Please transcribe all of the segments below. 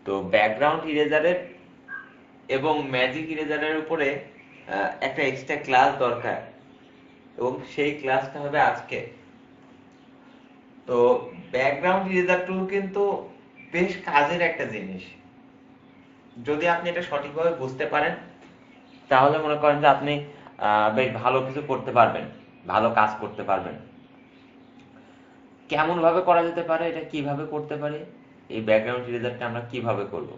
তো ব্যাকগ্রাউন্ড ইরেজারের এবং ম্যাজিক ইরেজারের উপরে একটা এক্সট্রা ক্লাস দরকার, এবং সেই ক্লাসটা হবে আজকে। তো ব্যাকগ্রাউন্ড ইরেজার টুল কিন্তু বেশ কাজের একটা জিনিস। যদি আপনি এটা সঠিকভাবে বুঝতে পারেন তাহলে মনে করেন যে আপনি বেশ ভালো কিছু করতে পারবেন, ভালো কাজ করতে পারবেন। কেমন ভাবে করা যেতে পারে, এটা কিভাবে করতে পারি, এই ব্যাকগ্রাউন্ড ইরেজারটা আমরা কিভাবে করব,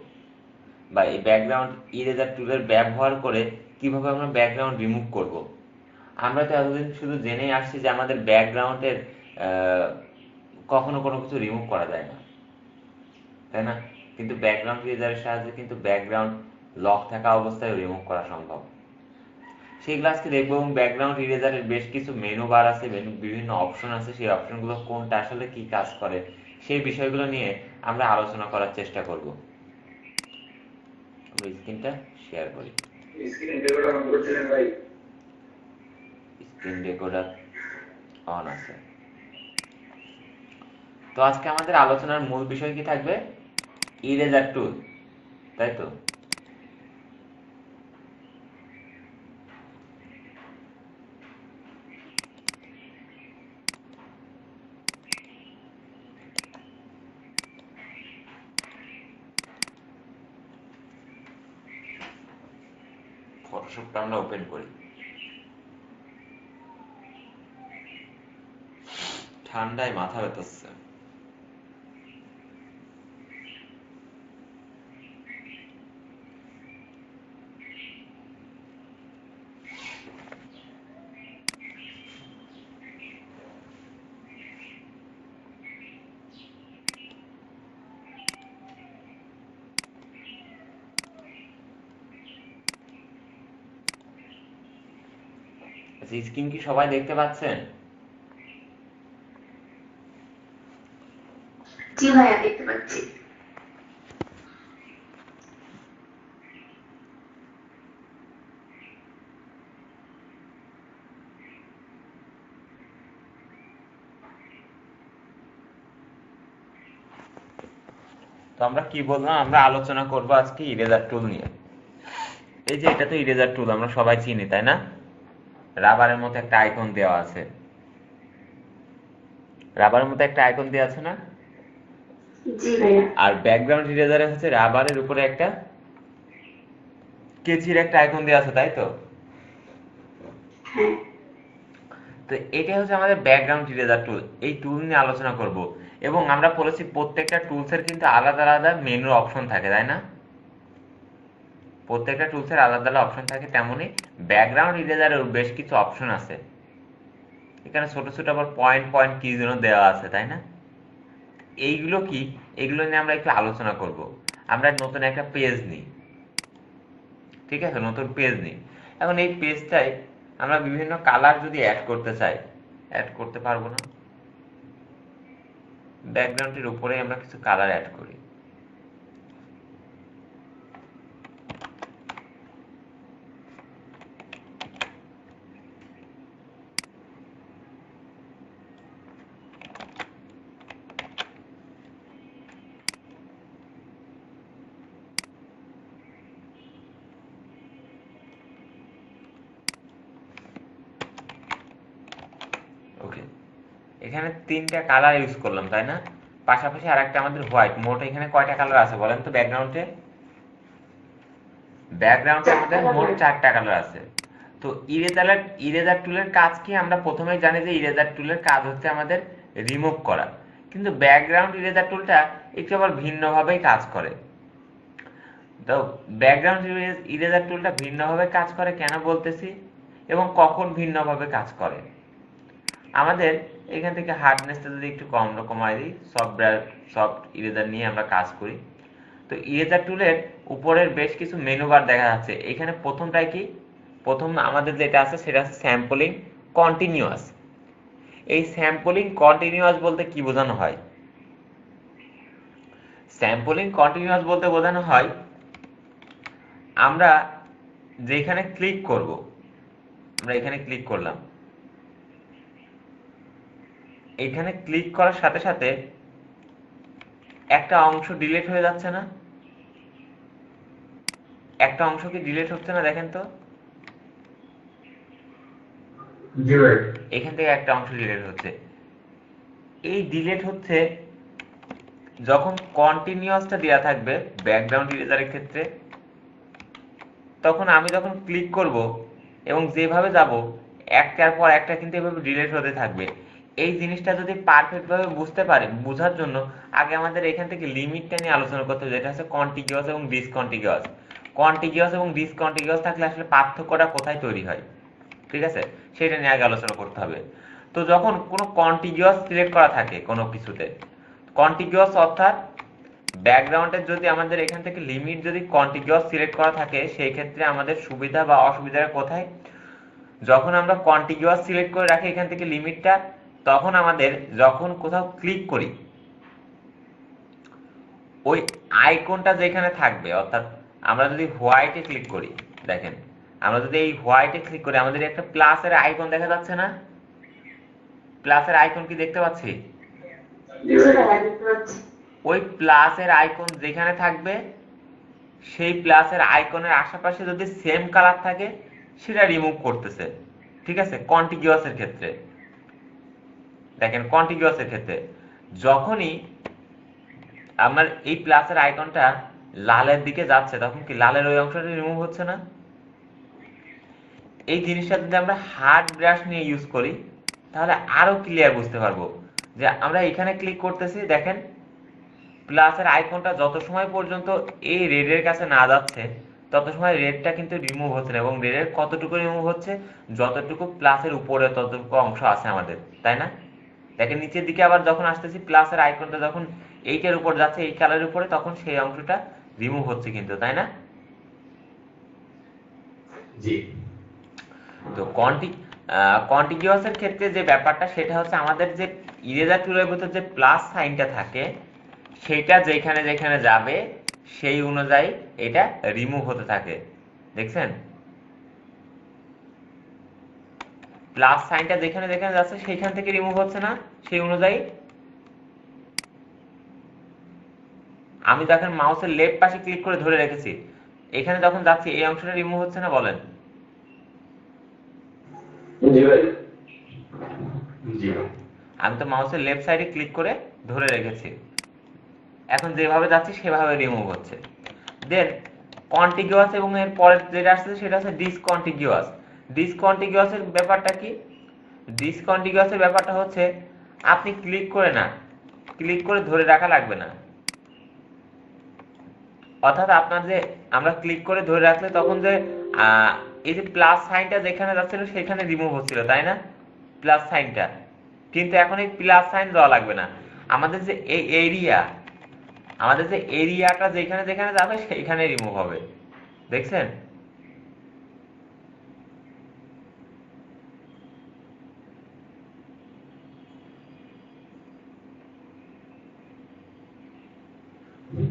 বা এই ব্যাকগ্রাউন্ড ইরেজার টুলের ব্যবহার করে কিভাবে আমরা ব্যাকগ্রাউন্ড রিমুভ করব। আমরা তো এতদিন শুধু জেনেই আসছি যে আমাদের ব্যাকগ্রাউন্ডের কখনো কোনো কিছু রিমুভ করা যায় না, তাই না? কিন্তু ব্যাকগ্রাউন্ড ইরেজারের সাহায্যে কিন্তু ব্যাকগ্রাউন্ড লক থাকা অবস্থায় রিমুভ করা সম্ভব। সেগুলো আজকে দেখবো, এবং ব্যাকগ্রাউন্ড ইরেজারের বেশ কিছু মেনু বার আছে, বিভিন্ন অপশন আছে, সেই অপশনগুলো কোনটা আসলে কি কাজ করে সেই বিষয়গুলো নিয়ে আমরা আলোচনা করার চেষ্টা করব। আমরা স্ক্রিনটা শেয়ার করি। স্ক্রিন রেকর্ডার অন করছিলেন ভাই? স্ক্রিন রেকর্ডার অন আছে। তো আজকে আমাদের আলোচনার মূল বিষয় কি থাকবে? ইরেজার টুল, তাই তো? ফটোশপটা আমরা ওপেন করি। ঠান্ডায় মাথা ব্যথাচ্ছে। আচ্ছা, স্ক্রিন কি সবাই দেখতে পাচ্ছেন? জি ভাইয়া, দেখতে পাচ্ছি। তো আমরা কি বললাম, আমরা আলোচনা করব আজকে ইরেজার টুল নিয়ে। এই যে এটা তো ইরেজার টুল, আমরা সবাই চিনি, তাই না? রাবারের মতো একটা আইকন দেওয়া আছে, রাবারের মতো একটা আইকন দেওয়া আছে না? জি ভাইয়া। আর ব্যাকগ্রাউন্ড ইরেজারে হচ্ছে রাবারের উপরে একটা কেচির একটা আইকন দেওয়া আছে, তাই তো? হ্যাঁ। তো এটা হচ্ছে আমাদের ব্যাকগ্রাউন্ড ইরেজার টুল। এই টুল নিয়ে আলোচনা করব, এবং আমরা বলেছি প্রত্যেকটা টুলসের কিন্তু আলাদা আলাদা মেনুর অপশন থাকে, তাই না? প্রত্যেকটা টুলসের আলাদা আলাদা অপশন থাকে, তেমনি ব্যাকগ্রাউন্ড ইরেজারেও বেশ কিছু অপশন আছে। এখানে ছোট ছোট আবার পয়েন্ট পয়েন্ট কি যেন দেওয়া আছে, তাই না? এইগুলো কি, এগুলো নিয়ে আমরা একটু আলোচনা করব। আমরা নতুন একটা পেজ নিই, ঠিক আছে? নতুন পেজ নিই। এখন এই পেজটায় আমরা বিভিন্ন কালার যদি অ্যাড করতে চাই, অ্যাড করতে পারবো না? ব্যাকগ্রাউন্ডের উপরে আমরা কিছু কালার অ্যাড করি। ওকে, এখানে তিনটা কালার ইউজ করলাম, তাই না? পাশাপাশি আর একটা আমাদের হোয়াইট। মোট এখানে কয়টা কালার আছে বলেন তো ব্যাকগ্রাউন্ডে? ব্যাকগ্রাউন্ডে আমাদের মোট 4টা কালার আছে। তো ইরেজার টুলের কাজ কি? আমরা প্রথমেই জানি যে ইরেজার টুলের কাজ হচ্ছে আমাদের রিমুভ করা, কিন্তু ব্যাকগ্রাউন্ড ইরেজার টুলটা একটু আবার ভিন্নভাবেই কাজ করে। তো ব্যাকগ্রাউন্ড ইরেজার টুলটা ভিন্নভাবে কাজ করে কেন বলতেছি, এবং কখন ভিন্নভাবে কাজ করে। আমাদের এখান থেকে হার্ডনেসটা যদি একটু কমাই দিই, সফট ইরেজার নিয়ে আমরা কাজ করি। তো ইরেজার টুলের উপরের বেশ কিছু মেনু বার দেখা যাচ্ছে। এখানে প্রথমটাই কি, প্রথম আমাদের যেটা আছে সেটা হচ্ছে স্যাম্পলিং কন্টিনিউয়াস। এই স্যাম্পলিং কন্টিনিউয়াস বলতে কি বোঝানো হয়? স্যাম্পলিং কন্টিনিউয়াস বলতে বোঝানো হয় আমরা যেখানে ক্লিক করব, আমরা এখানে ক্লিক করলাম, এখানে ক্লিক করার সাথে সাথে একটা অংশ ডিলিট হয়ে যাচ্ছে না? একটা অংশ কি ডিলিট হচ্ছে না দেখেন তো? জি ভাই। এখান থেকে একটা অংশ ডিলিট হচ্ছে। এই ডিলিট হচ্ছে যখন কন্টিনিউয়াসটা দেওয়া থাকবে ব্যাকগ্রাউন্ড ইরেজারের ক্ষেত্রে, তখন আমি যখন ক্লিক করব এবং যেভাবে যাব একটার পর একটা কিন্তু এভাবে ডিলিট হতে থাকবে। এই জিনিসটা যদি পারফেক্ট ভাবে বুঝতে পারি, বোঝার জন্য আগে আমাদের এখান থেকে লিমিটটা নিয়ে আলোচনা করতে হবে, যেটা হচ্ছে কন্টিগিউয়াস এবং ডিসকন্টিগিউয়াস। কন্টিগিউয়াস এবং ডিসকন্টিগিউয়াস থাকলে আসলে পার্থক্যটা কোথায় তৈরি হয়, ঠিক আছে, সেটা নিয়ে আগে আলোচনা করতে হবে। তো যখন কোনো কন্টিগিউয়াস সিলেক্ট করা থাকে কোনো কিছুতে, কন্টিগিউয়াস অর্থাৎ ব্যাকগ্রাউন্ডের যদি আমাদের এখান থেকে লিমিট যদি কন্টিগিউয়াস সিলেক্ট করা থাকে, সেই ক্ষেত্রে আমাদের সুবিধা বা অসুবিধাটা কোথায়? যখন আমরা কন্টিগিউয়াস সিলেক্ট করে রাখি এখান থেকে লিমিটটা, তখন আমাদের যখন কোথাও ক্লিক করি ওই আইকনটা যেখানে থাকবে, অর্থাৎ আমরা যদি হোয়াইটে ক্লিক করি, দেখেন আমরা যদি এই হোয়াইটে ক্লিক করি আমাদের একটা প্লাসের আইকন দেখা যাচ্ছে না? প্লাসের আইকন কি দেখতে পাচ্ছি? জি ভাইয়া দেখতে পাচ্ছি। ওই প্লাসের আইকন যেখানে থাকবে সেই প্লাসের আইকনের আশেপাশে যদি সেম কালার থাকে সেটা রিমুভ করতেছে, ঠিক আছে, কন্টিগিউয়াসের ক্ষেত্রে। দেখেন কন্টিগিউয়াসের ক্ষেত্রে যখনই আমার এই প্লাসের আইকনটা লালের দিকে যাচ্ছে তখন কি লালের ওই অংশটা রিমুভ হচ্ছে না? এই জিনিসটা যদি আমরা হার্ড ব্রাশ নিয়ে ইউজ করি তাহলে আরো ক্লিয়ার বুঝতে পারবো। যে আমরা এখানে ক্লিক করতেছি, দেখেন প্লাসের আইকনটা যত সময় পর্যন্ত এই রেডের কাছে না যাচ্ছে তত সময় রেডটা কিন্তু রিমুভ হচ্ছে না, এবং রেডের কতটুকু রিমুভ হচ্ছে? যতটুকু প্লাসের উপরে ততটুকু অংশ আছে আমাদের, তাই না? দেখেন নিচের দিকে আবার যখন আসতেছি প্লাসের আইকনটা যখন এইটার উপর যাচ্ছে, এই কালারের উপরে, তখন সেই অংশটা রিমুভ হচ্ছে কিন্তু, তাই না? জি। তো কন্টিগিউয়াসের ক্ষেত্রে যে ব্যাপারটা সেটা হচ্ছে আমাদের যে ইরেজার টুলের ভিতর যে প্লাস সাইনটা থাকে সেটা যেখানে যেখানে যাবে সেই অনুযায়ী এটা রিমুভ হতে থাকে, দেখছেন? প্লাস সাইনটা যেখানে যেখানে যাচ্ছে সেইখান থেকে রিমুভ হচ্ছে না সেই অনুযায়ী। আমি যখন মাউসের লেফট পাশে ক্লিক করে ধরে রেখেছি, এখানে যখন যাচ্ছি এই অংশটা রিমুভ হচ্ছে না, বলেন? জি ভাই। জি আমি তো মাউসের লেফট সাইডে ক্লিক করে ধরে রেখেছি, এখন যেভাবে যাচ্ছি সেভাবে রিমুভ হচ্ছে। দেন কন্টিগিউয়াস এবং এর পরের যেটা আসছে সেটা হচ্ছে ডিসকন্টিগিউয়াস। ডিসকন্টিগিউয়াসের ব্যাপারটা কি? ডিসকন্টিগিউয়াসের ব্যাপারটা হচ্ছে আপনি ক্লিক করে না, ক্লিক করে ধরে রাখা লাগবে না, অর্থাৎ আপনার যে আমরা ক্লিক করে ধরে রাখলে তখন যে এই যে প্লাস সাইনটা যেখানে যাচ্ছিল সেখানে রিমুভ হচ্ছিল, তাই না? প্লাস সাইনটা, কিন্তু এখন এই প্লাস সাইন দেওয়া লাগবে না, আমাদের যে এই এরিয়া, আমাদের যে এরিয়াটা যেখানে যেখানে যাবে সেইখানে রিমুভ হবে, দেখছেন?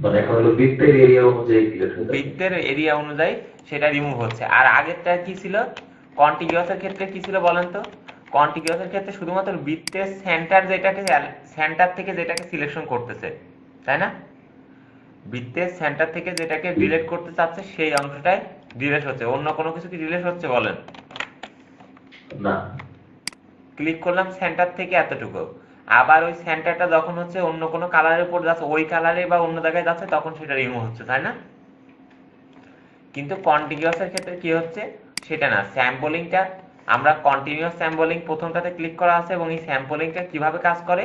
মানে এখন হলো বৃত্তের এরিয়া অনুযায়ী ডিলিট হয়ে যাবে। বৃত্তের এরিয়া অনুযায়ী সেটা রিমুভ হচ্ছে। আর আগেরটা কি ছিল? কন্টিগিউয়াসের ক্ষেত্রে কি ছিল বলেন তো? কন্টিগিউয়াসের ক্ষেত্রে শুধুমাত্র বৃত্তের সেন্টার যেটাকে, সেন্টার থেকে যেটাকে সিলেকশন করতেছে, তাই না? বৃত্তের সেন্টার থেকে যেটাকে ডিলিট করতে চাচ্ছে সেই অংশটাই ডিলিট হচ্ছে, অন্য কোনো কিছু কি ডিলিট হচ্ছে বলেন? না। ক্লিক করলাম সেন্টার থেকে এতটুকু, আবার ওই সেন্টারটা যখন হচ্ছে অন্য কোনো কালারের উপর যাচ্ছে, ওই কালারে বা অন্য জায়গায় যাচ্ছে, তখন সেটা রিমুভ হচ্ছে, তাই না? কিন্তু কন্টিগিউয়াসের ক্ষেত্রে কি হচ্ছে সেটা না। স্যাম্পলিংটা আমরা কন্টিনিউয়াস স্যাম্পলিং প্রথমটাতে ক্লিক করা আছে, এবং এই স্যাম্পলিংটা কিভাবে কাজ করে,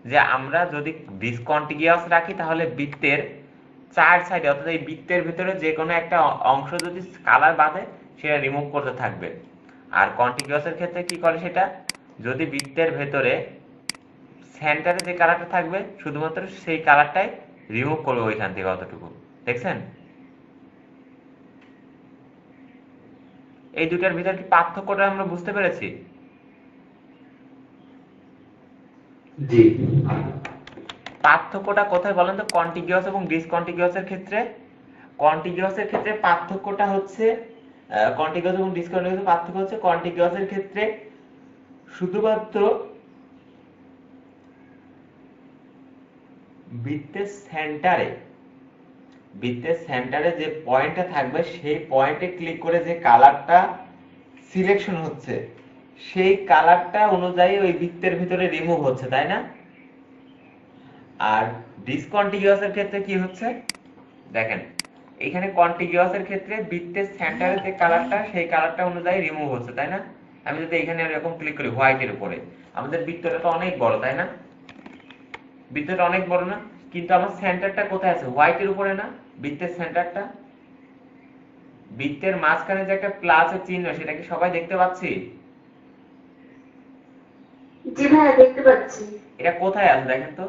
যে আমরা যদি ডিসকন্টিগিউয়াস রাখি তাহলে বৃত্তের চার সাইডে, অর্থাৎ এই বৃত্তের ভিতরে যে কোনো একটা অংশ যদি কালার বাঁধে সেটা রিমুভ করতে থাকবে। আর কন্টিগিউয়াসের ক্ষেত্রে কি করে, সেটা যদি বৃত্তের ভেতরে সেন্টারে যে কালারটা থাকবে শুধুমাত্র সেই কালারটাই রিমুভ করবে ওইখান থেকে, অতটুকু, দেখছেন? এই দুটার ভিতর কি পার্থক্যটা আমরা বুঝতে পেরেছি? জি। পার্থক্যটা কোথায় বলেন তো কন্টিগিউয়াস এবং ডিসকন্টিগিউয়াসের ক্ষেত্রে? কন্টিগিউয়াসের ক্ষেত্রে পার্থক্যটা হচ্ছে, কন্টিগিউয়াস এবং ডিসকন্টিগিউয়াসের পার্থক্য হচ্ছে, কন্টিগিউয়াসের ক্ষেত্রে শুধুমাত্র বৃত্তের সেন্টারে বৃত্তের সেন্টারে যে পয়েন্টটা থাকবে সেই পয়েন্টে ক্লিক করে যে কালারটা সিলেকশন হচ্ছে সেই কালারটা অনুযায়ী ওই বৃত্তের ভিতরে রিমুভ হচ্ছে, তাই না? আর ডিসকন্টিনিউয়াস এর ক্ষেত্রে কি হচ্ছে দেখেন, এখানে কন্টিনিউয়াস এর ক্ষেত্রে বৃত্তের সেন্টারে যে কালারটা সেই কালারটা অনুযায়ী রিমুভ হচ্ছে, তাই না? আমি যদি এখানে এরকম ক্লিক করি হোয়াইটের উপরে, আমাদের বৃত্তটা তো অনেক বড়, তাই না? বৃত্তটা অনেক বড় না, কিন্তু আমার সেন্টারটা কোথায় আছে? হোয়াইটের উপরে না? বৃত্তের সেন্টারটা, বৃত্তের মাঝখানে যে একটা প্লাসের চিহ্ন সেটা কি সবাই দেখতে পাচ্ছি? জি ভাইয়া দেখতে পাচ্ছি। এটা কোথায় আছে দেখেন তো?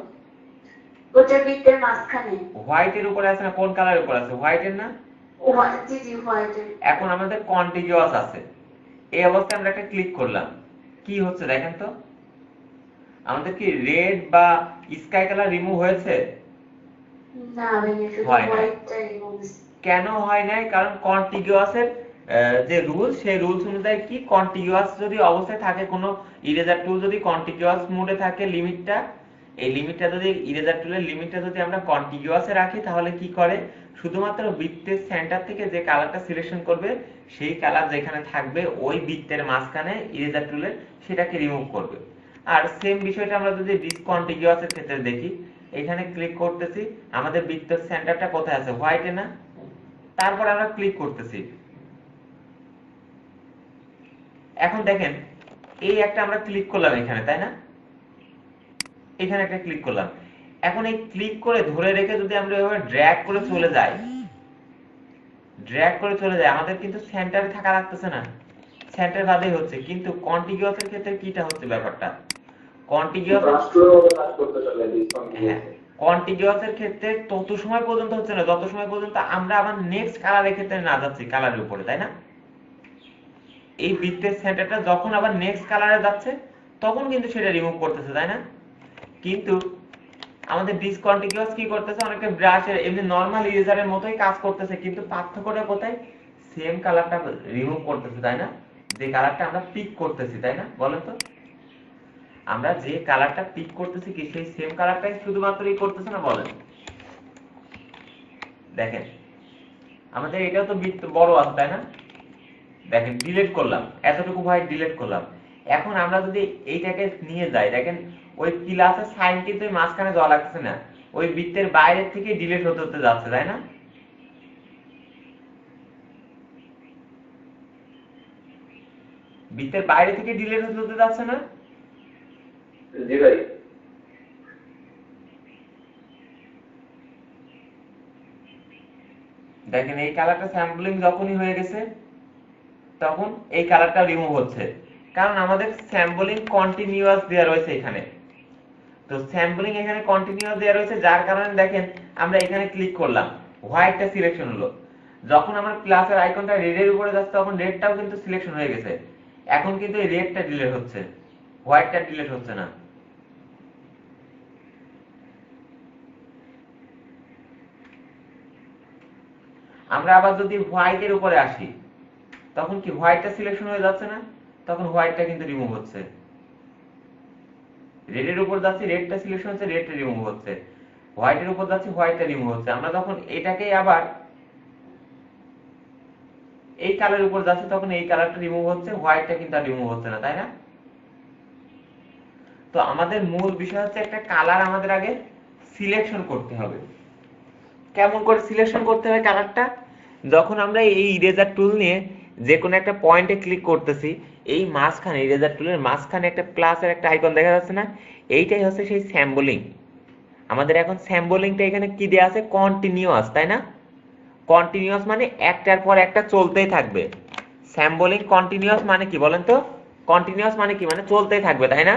ওটা বৃত্তের মাঝখানে। হোয়াইটের উপরে আছে না? কোন কালারের উপরে আছে? হোয়াইটের না? জি জি হোয়াইট। এখন আমাদের কন্টিনিউয়াস আছে, এই অবস্থায় আমরা একটা ক্লিক করলাম, কি হচ্ছে দেখেন তো? আমাদের কি রেড বা স্কাই কালার রিমুভ হয়েছে? না ভাইয়া শুধু হয় নাই। হোয়াইটটাই বলছি। কেন হয় নাই? কারণ কন্টিনিউয়াসের যে রুল সেই রুলস অনুযায়ী কি, কন্টিনিউয়াস যদি অবস্থায় থাকে কোনো ইরেজার টুল যদি কন্টিনিউয়াস মোডে থাকে লিমিটটা, এই লিমিটটা যদি ইরেজার টুলের লিমিটটা যদি আমরা কন্টিনিউয়াসে রাখি তাহলে কি করে, শুধুমাত্র বৃত্তের সেন্টার থেকে যে কালারটা সিলেকশন করবে সেই কালার যেখানে থাকবে ওই বৃত্তের মাঝখানে ইরেজার টুলের সেটাকে রিমুভ করবে। আর সেম বিষয়টা আমরা যদি ডিসকন্টিনিউয়াস এর ক্ষেত্রে দেখি, এখানে ক্লিক করতেছি, আমাদের বৃত্তের সেন্টারটা কোথায় আছে? হোয়াইটে না? তারপর আমরা ক্লিক করতেছি, এখন দেখেন এই একটা আমরা ক্লিক করলাম এখানে, তাই না? এখানে একটা ক্লিক করলাম, এখন এই ক্লিক করে ধরে রেখে যদি আমরা এভাবে ড্র্যাগ করে চলে যাই, আমাদের কিন্তু সেন্টারে থাকা লাগতেছে না, সেন্টার বাদেই হচ্ছে। কিন্তু কন্টিনিউয়াস এর ক্ষেত্রে কিটা হচ্ছে ব্যাপারটা, কন্টিনিউয়াস কাজ করতে চলে হ্যাঁ, কন্টিনিউয়াস এর ক্ষেত্রে তত সময় পর্যন্ত হচ্ছে না যত সময় পর্যন্ত আমরা আবার নেক্সট কালারের ক্ষেত্রে না যাচ্ছি কালারের উপরে, তাই না? এই বৃত্তের সেন্টারটা যখন আবার নেক্সট কালারে যাচ্ছে তখন কিন্তু সেটা রিমুভ করতেছে, তাই না? কিন্তু আমাদের ডিসকন্টিনিউয়াস কি করতেছে, অনেকটা ব্রাশের এমনি নরমাল ইরেজারের মতোই কাজ করতেছে, কিন্তু পার্থক্যটা কোথায়? সেম কালারটা রিমুভ করতেছে, তাই না? যে কালারটা আমরা পিক করতেছি, তাই না? বলেন তো, আমরা যে কালারটা পিক করতেছি কি সেই সেম কালারটাই শুধুমাত্রই করতেছে না? বলেন, দেখেন আমাদের এটাও তো বৃত্ত বড় আছে, তাই না? দেখেন ডিলিট করলাম, এতটুকু হোয়াইট ডিলিট করলাম। এখন আমরা যদি এইটাকে নিয়ে যাই, দেখেন ওই প্লাসের সাইন কিন্তু মাঝখানে যাওয়া লাগছে না, ওই বৃত্তের বাইরে থেকে ডিলিট হতে হতে যাচ্ছে, তাই না? বৃত্তের বাইরে থেকে ডিলিট হতে হতে যাচ্ছে না? জি ভাই। দেখেন এই কালারটা স্যাম্পলিং যখনই হয়ে গেছে তখন এই কালারটা রিমুভ হচ্ছে, কারণ আমাদের স্যাম্পলিং কন্টিনিউয়াস দেওয়া রয়েছে এখানে। তো স্যাম্পলিং এখানে কন্টিনিউয়াস দেওয়া রয়েছে, যার কারণে দেখেন আমরা এখানে ক্লিক করলাম, হোয়াইটটা সিলেকশন হলো, যখন আমার প্লাসের আইকনটা রেডের উপরে যাচ্ছে তখন রেডটাও কিন্তু সিলেকশন হয়ে গেছে। এখন কিন্তু এই রেডটা ডিলিট হচ্ছে, হোয়াইটটা ডিলিট হচ্ছে না। আমরা আবার যদি হোয়াইটের উপরে আসি তখন কি হোয়াইটটা সিলেকশন হয়ে যাচ্ছে না? তখন হোয়াইটটা কিন্তু রিমুভ হচ্ছে। রেডের উপর যাচ্ছে, রেডটা সিলেকশন হচ্ছে, রেডটা রিমুভ হচ্ছে। হোয়াইটের উপর যাচ্ছে, হোয়াইটটা রিমুভ হচ্ছে। আমরা যখন এটাকেই আবার এই কালারের উপর যাচ্ছে তখন এই কালারটা রিমুভ হচ্ছে, হোয়াইটটা কিন্তু আর রিমুভ হচ্ছে না, তাই না? তো আমাদের মূল বিষয় হচ্ছে একটা কালার আমাদের আগে সিলেকশন করতে হবে। কেমন করে সিলেকশন করতে হবে কালারটা? যখন আমরা এই ইরেজার টুল নিয়ে যে কোনো একটা পয়েন্টে ক্লিক করতেছি, এই মাঝখানে ইরেজার টুলের মাঝখানে একটা প্লাসের একটা আইকন দেখা যাচ্ছে না, এইটাই হচ্ছে সেই স্যাম্বলিং। আমাদের এখন স্যাম্বলিংটা এখানে কি দেয়া আছে? কন্টিনিউয়াস, তাই না? কন্টিনিউয়াস মানে একটার পর একটা চলতেই থাকবে। স্যাম্বলিং কন্টিনিউয়াস মানে কি বলেন তো? কন্টিনিউয়াস মানে কি, মানে চলতেই থাকবে, তাই না?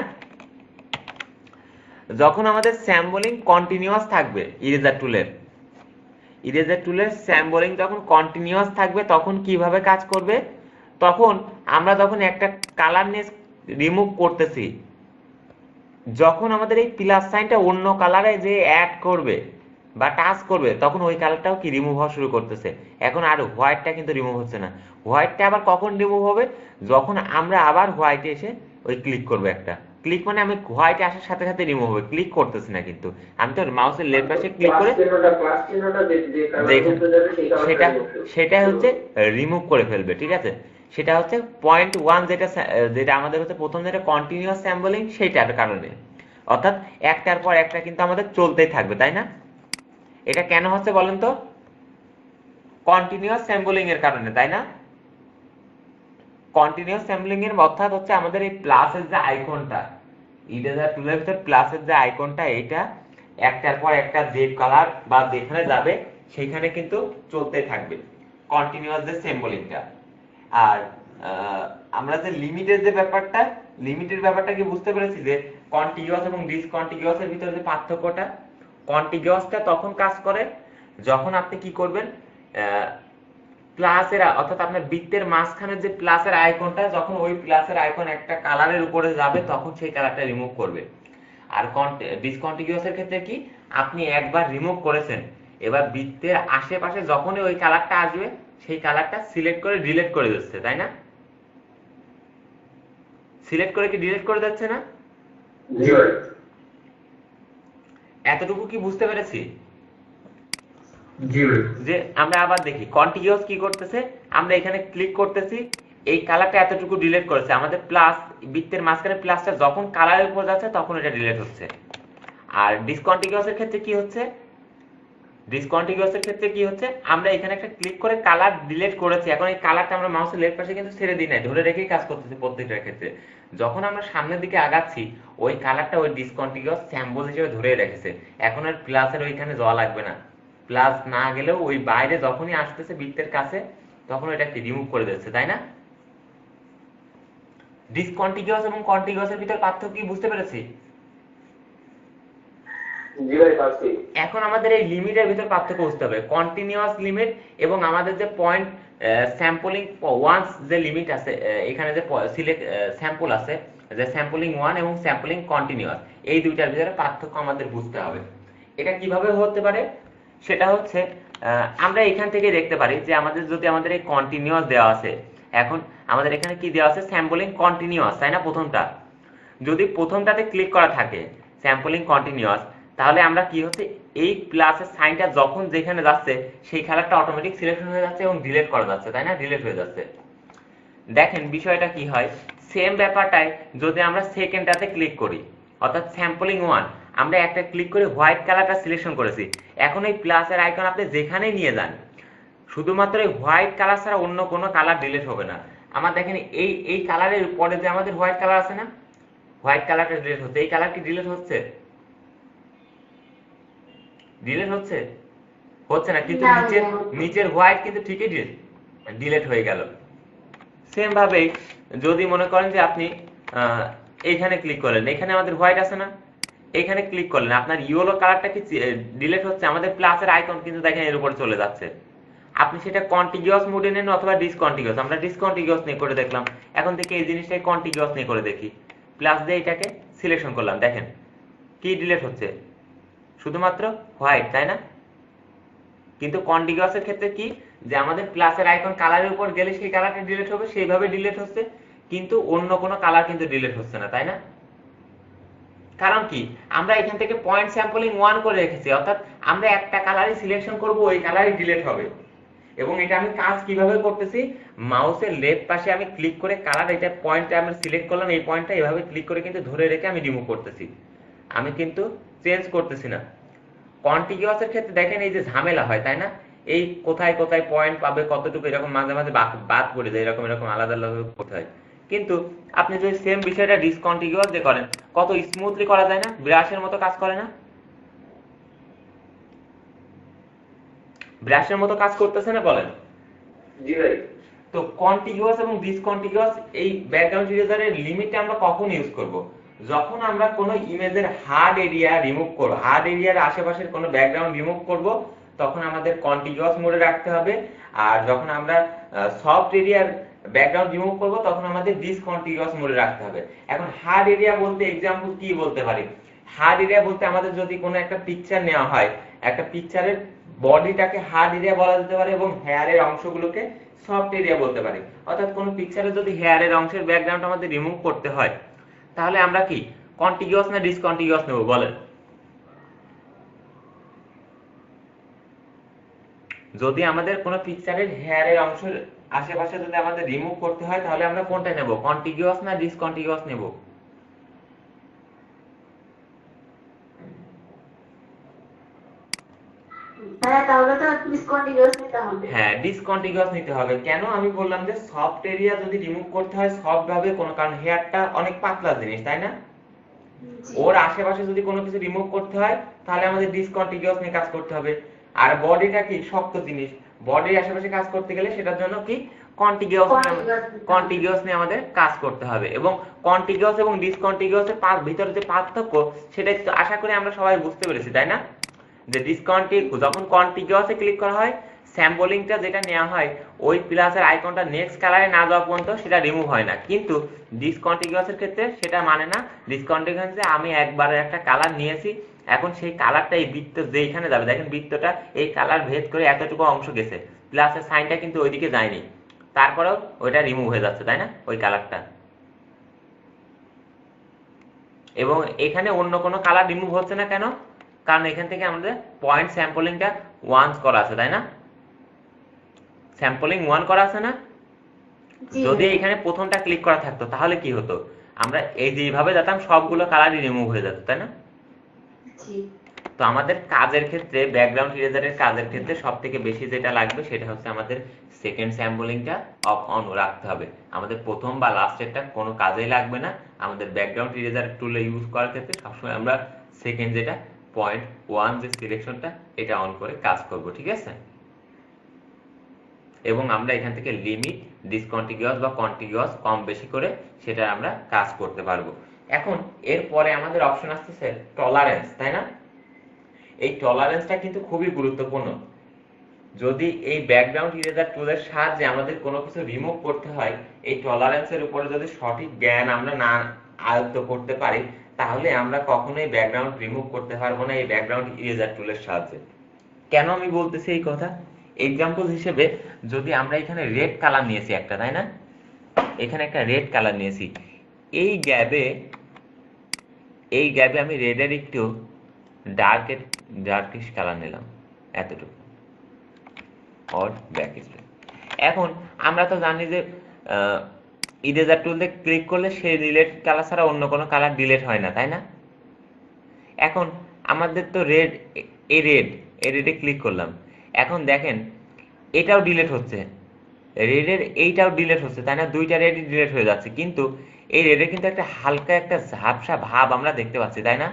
যখন আমাদের স্যাম্বলিং কন্টিনিউয়াস থাকবে ইরেজার টুলের স্যাম্বলিং যখন কন্টিনিউয়াস থাকবে তখন কিভাবে কাজ করবে? তখন আমরা যখন একটা কালার নিয়ে রিমুভ করতেছি, যখন আমাদের এই প্লাস সাইনটা অন্য কালারে যে অ্যাড করবে বা টাচ করবে তখন ওই কালারটাও কি রিমুভ হওয়া শুরু করতেছে। এখন আর হোয়াইটটা কিন্তু রিমুভ হচ্ছে না। হোয়াইটটা আবার কখন রিমুভ হবে? যখন আমরা আবার হোয়াইটে এসে ওই ক্লিক করবো একটা, ক্লিক মানে আমি হোয়াইট আসার সাথে সাথে রিমুভ হবে, ক্লিক করতেছি না, কিন্তু আমি তো মাউসের লেফট পাশে ক্লিক করে প্লাস চিহ্নটা যে কালার দেখেন বলতে যাবে সেই সেটা কালারটা সেটা হচ্ছে রিমুভ করে ফেলবে, ঠিক আছে। সেটা হচ্ছে পয়েন্ট 1 যেটা আমাদের হচ্ছে প্রথম যেটা কন্টিনিউয়াস স্যাম্পলিং সেইটার কারণে, অর্থাৎ একটার পর একটা কিন্তু আমাদের চলতেই থাকবে, তাই না? এটা কেন হচ্ছে বলেন তো? কন্টিনিউয়াস স্যাম্পলিং এর কারণে, তাই না? কন্টিনিউয়াস স্যাম্পলিং এর অর্থাৎ হচ্ছে আমাদের এই প্লাসের যে আইকনটা, ইরেজার টুলের ভিতর প্লাসের যে আইকনটা, এটা একটার পর একটা যে কালার বা যেখানে যাবে সেইখানে কিন্তু চলতে থাকবে কন্টিনিউয়াস যে স্যাম্পলিংটা। আর আমরা যে লিমিটের যে ব্যাপারটা, লিমিটের ব্যাপারটা কি বুঝতে পেরেছি যে কন্টিনিউয়াস এবং ডিসকন্টিনিউয়াস এর ভিতরে যে পার্থক্যটা, কন্টিনিউয়াসটা তখন কাজ করে যখন আপনি কি করবেন, প্লাসের অর্থাৎ আপনার বৃত্তের মাঝখানের যে প্লাসের আইকনটা, যখন ওই প্লাসের আইকন একটা কালারের উপরে যাবে তখন সেই কালারটা রিমুভ করবে। আর ডিসকন্টিনিউয়াস এর ক্ষেত্রে কি, আপনি একবার রিমুভ করেছেন, এবার বৃত্তের আশেপাশে যখনই ওই কালারটা আসবে সেই কালারটা সিলেক্ট করে ডিলিট করে দিচ্ছে, তাই না? সিলেক্ট করে কি ডিলিট করে দিচ্ছে না? জি ভাই। এতটুকু কি বুঝতে পেরেছি? জি ভাই। যে আমরা আবার দেখি কন্টিনিউয়াস কি করতেছে, আমরা এখানে ক্লিক করতেছি, এই কালারটা এতটুকু ডিলিট করেছে, আমাদের প্লাস বৃত্তের মাঝখানে প্লাসটা যখন কালারের উপর যাচ্ছে তখন এটা ডিলিট হচ্ছে। আর ডিসকন্টিনিউয়াস এর ক্ষেত্রে কি হচ্ছে, ডিসকন্টিনিউয়াস এর ক্ষেত্রে কি হচ্ছে, আমরা এখানে একটা ক্লিক করে কালার ডিলিট করেছি, এখন এই কালারটা আমরা মাউসের লেফট পাশে কিন্তু ছেড়ে দিই নাই, ধরে রেখেই কাজ করতেছি প্রত্যেকটার ক্ষেত্রে। যখন আমরা সামনের দিকে আগাচ্ছি ওই কালারটা ওই ডিসকন্টিনিউয়াস স্যাম্পল হিসেবে ধরে রেখেছে, এখন আর প্লাসের ওইখানে যাওয়া লাগবে না, প্লাস না গেলেও ওই বাইরে যখনই আসতেছে বৃত্তের কাছে তখন এটাকে রিমুভ করে দিচ্ছে, তাই না? ডিসকন্টিনিউয়াস এবং কন্টিনিউয়াস এর ভিতর পার্থক্য কি বুঝতে পেরেছি? জি ভাই পাচ্ছি। এখন আমাদের এই লিমিটের ভিতর পার্থক্য বুঝতে হবে, কন্টিনিউয়াস লিমিট এবং আমাদের যে পয়েন্ট স্যাম্পলিং ওয়ান্স যে লিমিট আছে, এখানে যে সিলেক্ট স্যাম্পল আছে, যে স্যাম্পলিং 1 এবং স্যাম্পলিং কন্টিনিউয়াস, এই দুইটার ভিতরে পার্থক্য আমাদের বুঝতে হবে। এটা কিভাবে হতে পারে সেটা হচ্ছে আমরা এখান থেকে দেখতে পারি যে আমাদের যদি আমাদের এই কন্টিনিউয়াস দেওয়া আছে, এখন আমাদের এখানে কি দেওয়া আছে, স্যাম্পলিং কন্টিনিউয়াস, তাই না? প্রথমটা যদি প্রথমটাতে ক্লিক করা থাকে স্যাম্পলিং কন্টিনিউয়াস, তাহলে আমরা কি হচ্ছে এই প্লাসের সাইনটা যখন যেখানে যাচ্ছে সেই কালারটা অটোমেটিক সিলেকশন হয়ে যাচ্ছে এবং ডিলিট করা যাচ্ছে, তাই না? ডিলিট হয়ে যাচ্ছে। দেখেন বিষয়টা কি হয়, সেম ব্যাপারটাই যদি আমরা সেকেন্ডটাতে ক্লিক করি, অর্থাৎ স্যাম্পলিং 1, আমরা একটা ক্লিক করে হোয়াইট কালারটা সিলেকশন করেছি, এখন এই প্লাসের আইকন আপনি যেখানেই নিয়ে যান শুধুমাত্র এই হোয়াইট কালার ছাড়া অন্য কোনো কালার ডিলিট হবে না। আমার দেখেন এই কালারের উপরে যে আমাদের হোয়াইট কালার আছে না, হোয়াইট কালারটা ডিলিট হচ্ছে, এই কালার কি ডিলিট হচ্ছে? ডিলিট হচ্ছে? হচ্ছে না, কিন্তু নিচের হোয়াইট কিন্তু ঠিকই ডিলিট হয়ে গেল। সেম ভাবে যদি মনে করেন যে আপনি এইখানে ক্লিক করলেন, এখানে আমাদের হোয়াইট আছে না, এখানে ক্লিক করলেন, আপনার ইয়েলো কালারটা কি ডিলিট হচ্ছে? আমাদের প্লাসের আইকন কিন্তু দেখেন এর উপরে চলে যাচ্ছে। আপনি সেটা কন্টিনিউয়াস মোডে নেন অথবা ডিসকন্টিনিউয়াস, আমরা ডিসকন্টিনিউয়াস নিয়ে করে দেখলাম, এখন থেকে এই জিনিসটাই কন্টিনিউয়াস নিয়ে করে দেখি, প্লাস দিয়ে এটাকে সিলেকশন করলাম, দেখেন কি ডিলিট হচ্ছে, শুধুমাত্র হোয়াইট, তাই না? কিন্তু কন্টিনিউয়াসের ক্ষেত্রে কি, যে আমাদের প্লাসের আইকন কালারের উপর গেলে সেই কালারটা ডিলিট হবে, সেইভাবে ডিলিট হচ্ছে, কিন্তু অন্য কোনো কালার কিন্তু ডিলিট হচ্ছে না, তাই না? কারণ কি, আমরা এখান থেকে পয়েন্ট স্যাম্পলিং 1 করে রেখেছি, অর্থাৎ আমরা একটা কালারই সিলেকশন করব, ওই কালারই ডিলিট হবে। এবং এটা আমি কাজ কিভাবে করতেছি, মাউসের লেফট পাশে আমি ক্লিক করে কালার, এটা পয়েন্টটা আমি সিলেক্ট করলাম, এই পয়েন্টটা এভাবে ক্লিক করে কিন্তু ধরে রেখে আমি রিমুভ করতেছি, আমি কিন্তু চেঞ্জ করতেছি না। কন্টিনিউয়াসের ক্ষেত্রে দেখেন এই যে ঝামেলা হয়, তাই না? এই কোথায় কোথায় পয়েন্ট পাবে, কতটুকু, এরকম মাঝে মাঝে বাদ পড়ে যায়, এরকম আলাদা আলাদা করতে হয়। কিন্তু আপনি যদি সেম বিষয়টা ডিসকন্টিনিউয়াস যে করেন, কত স্মুথলি করা যায় না? ব্রাশের মতো কাজ করে না? ব্রাশের মতো কাজ করতেছে না, বলেন? জি ভাই। তো কন্টিনিউয়াস এবং ডিসকন্টিনিউয়াস এই ব্যাকগ্রাউন্ড ইরেজারের লিমিটটা আমরা কখন ইউজ করব? যখন আমরা কোনো ইমেজের হার্ড এরিয়া রিমুভ করব, হার্ড এরিয়ার আশেপাশের কোনো ব্যাকগ্রাউন্ড রিমুভ করব, তখন আমাদের কন্টিনিউয়াস মোডে রাখতে হবে। আর যখন আমরা সফট এরিয়ার ব্যাকগ্রাউন্ড রিমুভ করব, তখন আমাদের ডিসকন্টিনিউয়াস মোডে রাখতে হবে। এখন হার্ড এরিয়া বলতে এক্সাম্পল কি বলতে পারি? হার্ড এরিয়া বলতে আমাদের যদি কোনো একটা পিকচার নেওয়া হয়, একটা পিকচারের বডিটাকে হার্ড এরিয়া বলা যেতে পারে এবং হেয়ারের অংশগুলোকে সফট এরিয়া বলতে পারি। অর্থাৎ কোনো পিকচারে যদি হেয়ারের অংশের ব্যাকগ্রাউন্ড আমাদের রিমুভ করতে হয়, তাহলে আমরা কি কন্টিগিউয়াস না ডিসকন্টিগিউয়াস নেব বলেন? যদি আমাদের কোনো পিকচারের হেয়ারের অংশের আশেপাশে যদি আমাদের রিমুভ করতে হয় তাহলে আমরা কোনটা নেব, কন্টিগিউয়াস না ডিসকন্টিগিউয়াস নেব? হ্যাঁ তাহলে তো ডিসকন্টিনিউয়াস নিতে হবে। হ্যাঁ ডিসকন্টিগিউয়াস নিতে হবে। কেন আমি বললাম যে সফট এরিয়া যদি রিমুভ করতে হয় সফট ভাবে, কোনো কারণ হেয়ারটা অনেক পাতলা জিনিস তাই না, জি। ওর আশেপাশে যদি কোনো কিছু রিমুভ করতে হয় তাহলে আমাদের ডিসকন্টিগিউয়াস নিয়ে কাজ করতে হবে। আর বডিটা কি শক্ত জিনিস, বডির আশেপাশে কাজ করতে গেলে সেটার জন্য কি কন্টিগিউয়াস নিয়ে আমাদের কাজ করতে হবে। এবং কন্টিগিউয়াস এবং ডিসকন্টিগিউয়াস এর ভিতরে যে পার্থক্য সেটা আশা করি আমরা সবাই বুঝতে পেরেছি তাই না, যে যখন কন্টিগিউয়াসে ক্লিক করা হয় স্যাম্পলিংটা যেটা নেওয়া হয় ওই প্লাসের আইকনটা নেক্সট কালারে না যাওয়া পর্যন্ত সেটা রিমুভ হয় না, কিন্তু ডিসকন্টিগিউয়াসের ক্ষেত্রে সেটা মানে না। ডিসকন্টিগিউয়াসে আমি একবারে একটা কালার নিয়েছি, এখন সেই কালারটা এই বৃত্ত যেখানে যাবে, দেখেন বৃত্তটা এই কালার ভেদ করে এতটুকু অংশ গেছে, প্লাসের সাইনটা কিন্তু ওইদিকে যায়নি, তারপরেও ওইটা রিমুভ হয়ে যাচ্ছে তাই না ওই কালারটা। এবং এখানে অন্য কোনো কালার রিমুভ হচ্ছে না কেন, কারণ এখান থেকে আমাদের পয়েন্ট স্যাম্পলিংটা ওয়ান্স করা আছে তাই না, স্যাম্পলিং 1 করা আছে না। জি। যদি এখানে প্রথমটা ক্লিক করা থাকতো তাহলে কি হতো, আমরা এই যেভাবে যেতাম সবগুলো কালারই রিমুভ হয়ে যেত তাই না। জি। তো আমাদের কাজের ক্ষেত্রে ব্যাকগ্রাউন্ড ইরেজারের কাজের ক্ষেত্রে সবথেকে বেশি যেটা লাগবে সেটা হচ্ছে আমাদের সেকেন্ড স্যাম্পলিংটা অন রাখতে হবে। আমাদের প্রথম বা লাস্টেরটা কোনো কাজেই লাগবে না, আমাদের ব্যাকগ্রাউন্ড ইরেজার টুলে ইউজ করার ক্ষেত্রে সবসময় আমরা সেকেন্ড যেটা 0.1 যে সিলেকশনটা এটা অন করে কাজ করব, ঠিক আছে। এবং আমরা এখান থেকে লিমিট, ডিসকন্টিগিউয়াস বা কন্টিগিউয়াস কম বেশি করে সেটা আমরা কাজ করতে পারবো। এখন এরপরে আমাদের অপশন আসতেছে টলারেন্স তাই না। এই টলারেন্সটা কিন্তু খুবই গুরুত্বপূর্ণ। যদি এই ব্যাকগ্রাউন্ড ইরেজার টুলের সাহায্যে আমাদের কোনো কিছু রিমুভ করতে হয়, এই টলারেন্সের উপরে যদি সঠিক জ্ঞান আমরা না আয়ত্ত করতে পারি তাহলে আমরা কখনোই ব্যাকগ্রাউন্ড রিমুভ করতে পারবো না এই ব্যাকগ্রাউন্ড ইরেজার টুলের সাহায্যে। কেন আমি বলতেছি এই কথা, এক্সাম্পল হিসেবে যদি আমরা এখানে রেড কালার নিয়েছি একটা তাই না, এখানে একটা রেড কালার নিয়েছি, এই গ্যাপে আমি রেডের একটু ডার্কিশ কালার নিলাম এতটুকু অর ব্যাকেট। এখন আমরা তো জানি যে ইরেজার টুল দিয়ে ক্লিক করলে সেই রিলেট কালার ছাড়া অন্য কোনো কালার ডিলিট হয় না তাই না। এখন আমাদের তো এই রেডে ক্লিক করলাম, এখন দেখেন এটাও ডিলিট হচ্ছে, রেডের এইটাও ডিলিট হচ্ছে তাই না, দুইটা রেডই ডিলিট হয়ে যাচ্ছে, কিন্তু এই রেডে কিন্তু একটা হালকা একটা ঝাপসা ভাব আমরা দেখতে পাচ্ছি তাই না,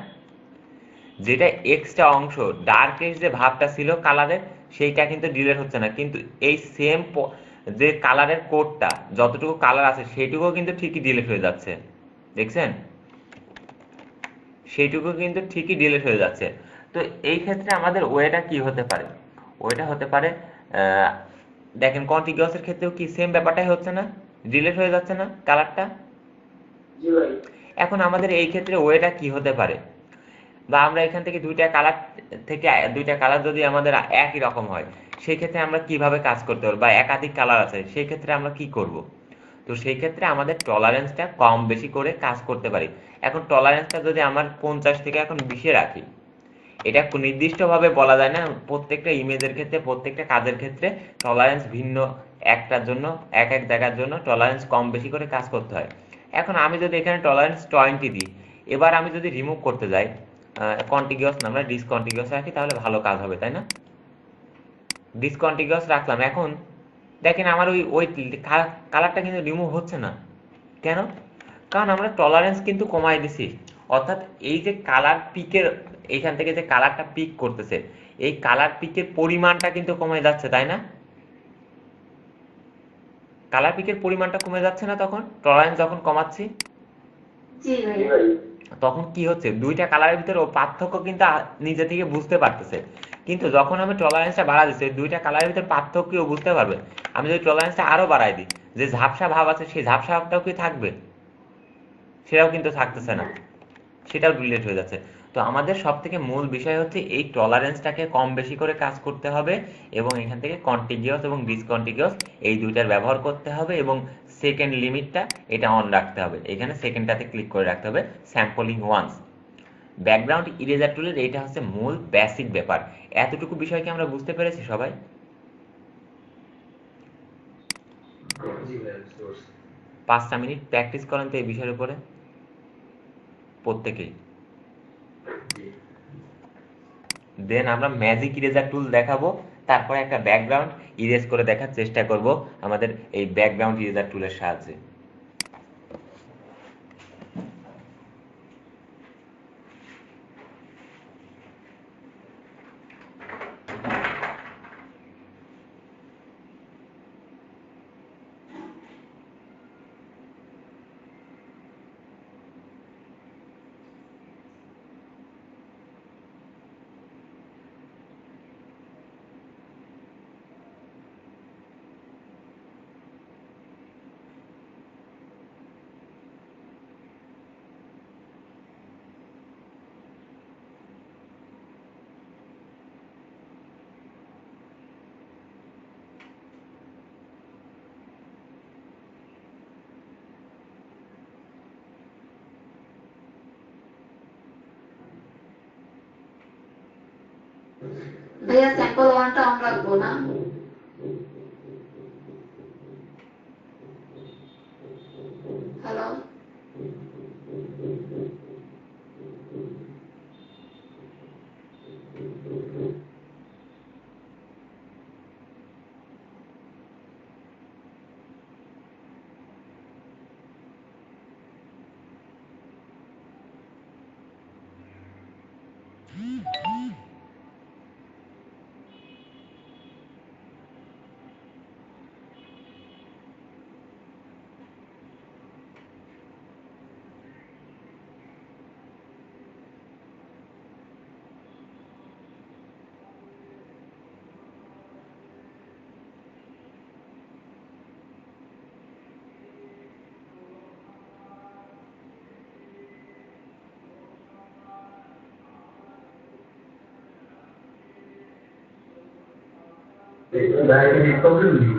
যেটা এক্সট্রা অংশ ডার্কেশ যে ভাবটা ছিল কালারের সেইটা কিন্তু ডিলিট হচ্ছে না, কিন্তু এই সেম যে কালারের কোডটা যতটুকু কালার আছে সেইটুকু কিন্তু ঠিকই ডিলিট হয়ে যাচ্ছে, দেখছেন সেইটুকু কিন্তু ঠিকই ডিলিট হয়ে যাচ্ছে। তো এই ক্ষেত্রে আমাদের ওয়েটা কি হতে পারে, ওয়েটা হতে পারে দেখেন কন্টিগিউয়াসের ক্ষেত্রেও কি সেম ব্যাপারটাই হচ্ছে না, ডিলিট হয়ে যাচ্ছে না কালারটা। জি ভাই। এখন আমাদের এই ক্ষেত্রে ওয়েটা কি হতে পারে, বা আমরা এখান থেকে দুইটা কালার যদি আমাদের একই রকম হয় সেই ক্ষেত্রে আমরা কিভাবে কাজ করতে পারবো, বা একাধিক কালার আছে সেই ক্ষেত্রে আমরা কি করব। তো সেই ক্ষেত্রে আমাদের টলারেন্সটা কম বেশি করে কাজ করতে পারি। এখন টলারেন্সটা যদি আমার 50 থেকে এখন 20-এ রাখি, এটা নির্দিষ্টভাবে বলা যায় না, প্রত্যেকটা ইমেজের ক্ষেত্রে প্রত্যেকটা কাজের ক্ষেত্রে টলারেন্স ভিন্ন, একটার জন্য এক জায়গার জন্য টলারেন্স কম বেশি করে কাজ করতে হয়। এখন আমি যদি এখানে টলারেন্স 20 দিই, এবার আমি যদি রিমুভ করতে যাই কন্টিগিউয়াস না আমরা ডিসকন্টিগিউয়াস রাখি তাহলে ভালো কাজ হবে তাই না। ডিসকন্টিগিউয়াস রাখলাম, এখন দেখেন আমার ওই কালারটা কিন্তু রিমুভ হচ্ছে না কেন, কারণ আমরা টলারেন্স কিন্তু কমাই দিছি, অর্থাৎ এই যে কালার পিকের এইখান থেকে যে কালারটা পিক করতেছে এই কালার পিকের পরিমাণটা কিন্তু কমে যাচ্ছে তাই না, কালার পিকের পরিমাণটা কমে যাচ্ছে না তখন টলারেন্স যখন কমাচ্ছি। জি ভাই। জি ভাই। তখন কি হচ্ছে দুইটা কালারের ভিতরে পার্থক্য কিন্তু নিজে থেকে বুঝতে পারতেছে, কিন্তু যখন আমি টলারেন্সটা বাড়া দিচ্ছি দুইটা কালারের ভিতরে পার্থক্যও বুঝতে পারবে। আমি যদি টলারেন্সটা আরো বাড়াই দিই যে ঝাপসা ভাব আছে সেই ঝাপসা ভাবটাও কি থাকবে, সেটাও কিন্তু থাকতেছে না, সেটাও ডিলিট হয়ে যাচ্ছে। তো আমাদের সব থেকে মূল বিষয় হচ্ছে এই টলারেন্সটাকে কম বেশি করে কাজ করতে হবে এবং এখান থেকে কন্টিগিউয়াস এবং ডিসকন্টিগিউয়াস এই দুইটার ব্যবহার করতে হবে এবং সেকেন্ড লিমিটটা এটা অন রাখতে হবে। এখানে সেকেন্ডটাতে ক্লিক করে রাখতে হবে স্যাম্পলিং ওয়ান্স। ব্যাকগ্রাউন্ড ইরেজার টুলের এইটা হচ্ছে মূল বেসিক ব্যাপার। এতটুকু বিষয় কি আমরা বুঝতে পেরেছি সবাই? জি ভাই বুঝতে পারছি। 5টা মিনিট প্র্যাকটিস করেন তো এই বিষয়ের উপরে প্রত্যেকেই। জি দেন আমরা ম্যাজিক ইরেজার টুল দেখাবো, তারপরে একটা ব্যাকগ্রাউন্ড ইরেজ করে দেখার চেষ্টা করব আমাদের এই ব্যাকগ্রাউন্ড ইরেজার টুলের সাহায্যে। ভাইয়া স্যাম্পল ওয়ানটা অন রাখবো না? হ্যালো? ডায়াবেটিস প্রবলেম নেই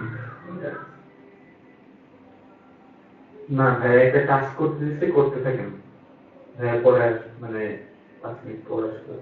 না ভাই, একটা কাজ করতে দিচ্ছে, করতে থাকেন ভাইয়া, পরে মানে 5 মিনিট পর আসবে।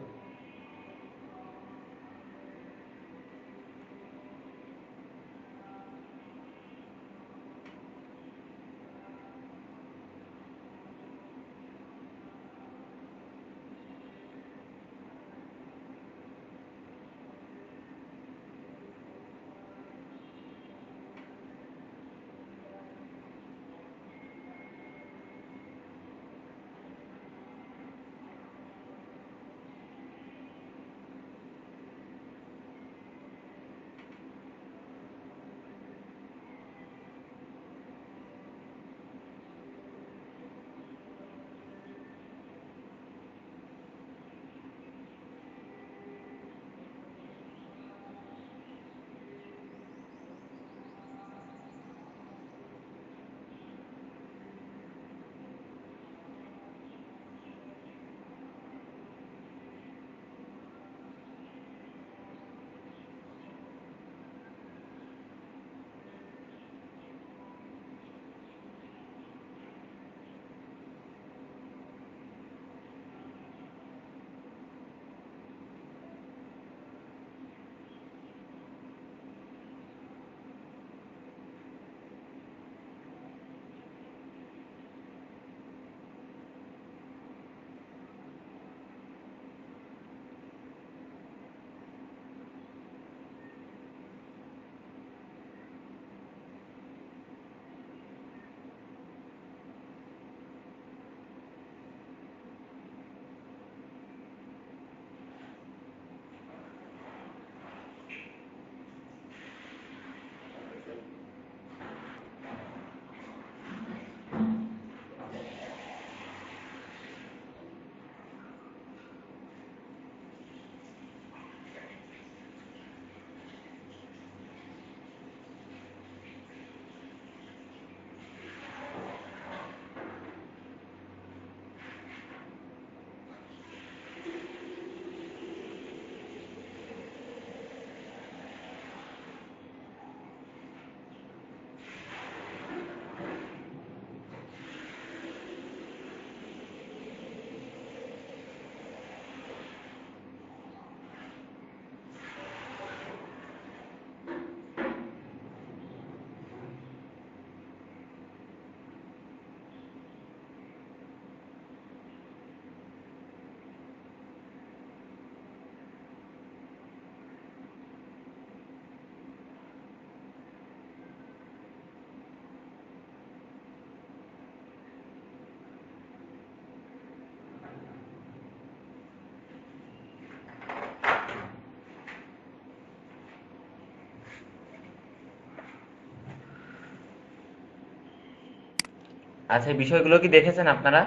আচ্ছা, এই বিষয়গুলো কি দেখেছেন আপনারা?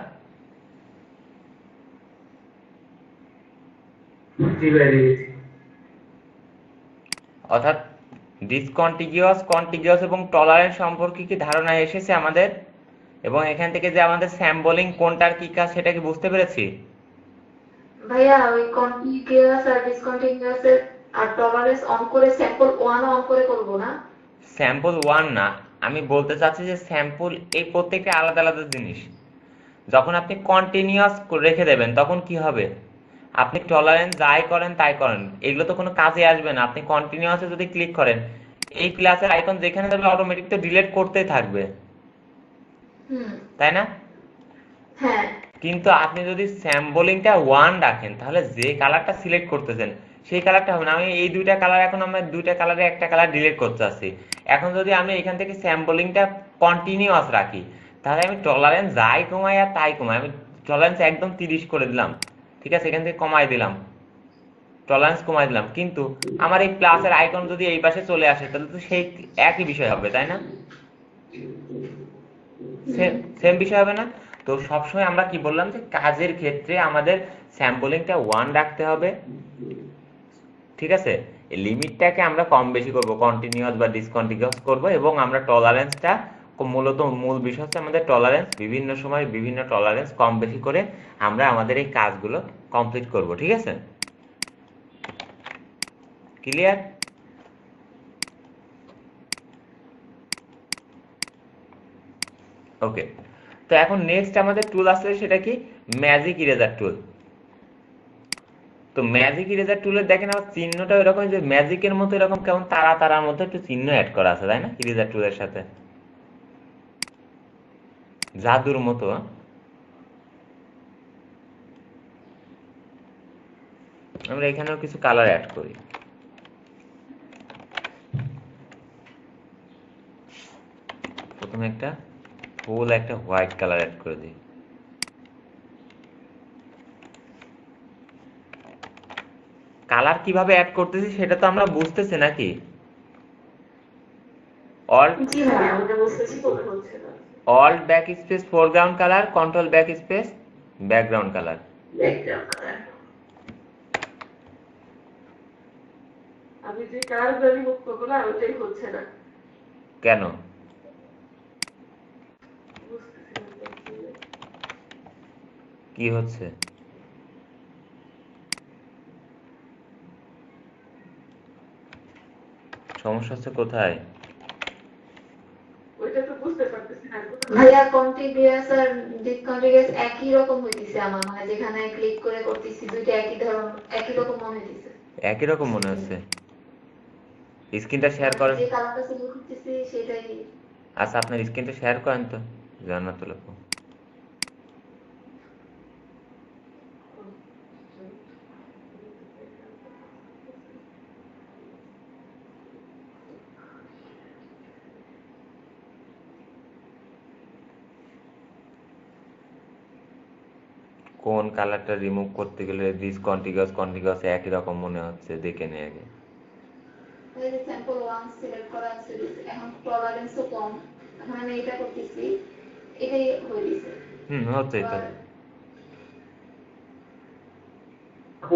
জি ভাই দেখেছি। অর্থাৎ ডিসকন্টিনিউয়াস, কন্টিনিউয়াস এবং টলারেন্স সম্পর্কে কি ধারণা এসেছে আমাদের? এবং এখান থেকে যে আমাদের স্যাম্পলিং কোনটার কি কাজ সেটা কি বুঝতে পেরেছি? ভাইয়া ওই কন্টিনিউয়াস আর ডিসকন্টিনিউয়াস এর আর টলারেন্স অন করে স্যাম্পল 1 অন করে করব না? স্যাম্পল 1 না, আমি বলতে চাচ্ছি যে স্যাম্পল এই প্রত্যেকটা আলাদা আলাদা জিনিস। যখন আপনি কন্টিনিউয়াস রেখে দেবেন তখন কি হবে? আপনি টলারেন্স যাই করেন তাই করেন, এগুলো তো কোনো কাজে আসবে না। আপনি কন্টিনিউয়াসে যদি ক্লিক করেন, এই প্লাসের আইকন যেখানে যাবে অটোমেটিক তো ডিলিট করতেই থাকবে, হুম। তাই না? হ্যাঁ। কিন্তু আপনি যদি স্যাম্পলিংটা 1 রাখেন তাহলে যে কালারটা সিলেক্ট করতেছেন সেই কালারটা হবে না। আমি এই দুইটা কালার, এখন আমরা দুইটা কালারে একটা কালার ডিলিট করতে চাচ্ছি। এখন যদি আমি এখান থেকে স্যাম্পলিংটা কন্টিনিউয়াস রাখি তাহলে আমি টলারেন্স যাই কমাই আর তাই কমাই, আমি টলারেন্স একদম 30 করে দিলাম, ঠিক আছে, এখান থেকে কমাই দিলাম, টলারেন্স কমাই দিলাম, কিন্তু আমার এই প্লাসের আইকন যদি এই পাশে চলে আসে তাহলে তো সেই একই বিষয় হবে, তাই না? সেম বিষয় হবে না? তো সবসময় আমরা কি বললাম যে কাজের ক্ষেত্রে আমাদের স্যাম্পলিংটা 1 রাখতে হবে, ঠিক আছে? এই লিমিটটাকে আমরা কম বেশি করব, কন্টিনিউয়াস বা ডিসকন্টিনিউয়াস করব, এবং আমরা টলারেন্সটা মূলত মূল বিষয় হচ্ছে আমাদের টলারেন্স, বিভিন্ন সময় বিভিন্ন টলারেন্স কম বেশি করে আমরা আমাদের এই কাজগুলো কমপ্লিট করব, ঠিক আছে? ক্লিয়ার? ওকে, তো এখন নেক্সট আমাদের টুল আসলে সেটা কি? ম্যাজিক ইরেজার টুল। তো ম্যাজিক ইরেজার টুলের দেখেন আমার চিহ্নটা এরকম, যে ম্যাজিকের মতো এরকম কেমন তারা তারার মধ্যে একটু চিহ্ন অ্যাড করা আছে, তাই না? ইরেজার টুলের সাথে জাদুর মতো। আমরা এখানেও কিছু কালার অ্যাড করি। প্রথমে একটা ফুল একটা হোয়াইট কালার অ্যাড করে দিই। কালার কিভাবে অ্যাড করতেছি সেটা তো আমরা বুঝতেছি নাকি? অল্ট জি ভাইয়া ওটা বুঝতেছি, বলতে হচ্ছে না। Alt back space foreground colour, control back space background colour. Background colour. আমি যে কালারগুলো রিমুভ করবো না ওটাই হচ্ছে না। কেন? কি হচ্ছে? সমস্যা হচ্ছে কোথায়? ওইটা তো বুঝতে পারতেছি না ভাইয়া। কন্টিনিউয়াস আর ডিসকন্টিনিউয়াস একই রকম হইতিছে আমার, মানে যেখানে ক্লিক করে করতেছি দুইটা একই ধরন, একই রকম মনে হইতিছে। একই রকম মনে হচ্ছে? স্ক্রিনটা শেয়ার করেন। যে কালারটা সিলেক্ট করতেছি সেটাই। আচ্ছা, আপনার স্ক্রিনটা শেয়ার করেন তো, জান্নাত লেখো। কোন কালারটা রিমুভ করতে গেলে ডিসকন্টিনিউয়াস কন্টিনিউয়াস একই রকম মনে হচ্ছে দেখে নে আগে। এই যে স্যাম্পল 1 সিলেক্ট করা আছে, এখন টলারেন্সও কম, এখন আমি এটা করতেছি, এটাই হয়ে গেছে। হচ্ছে তো।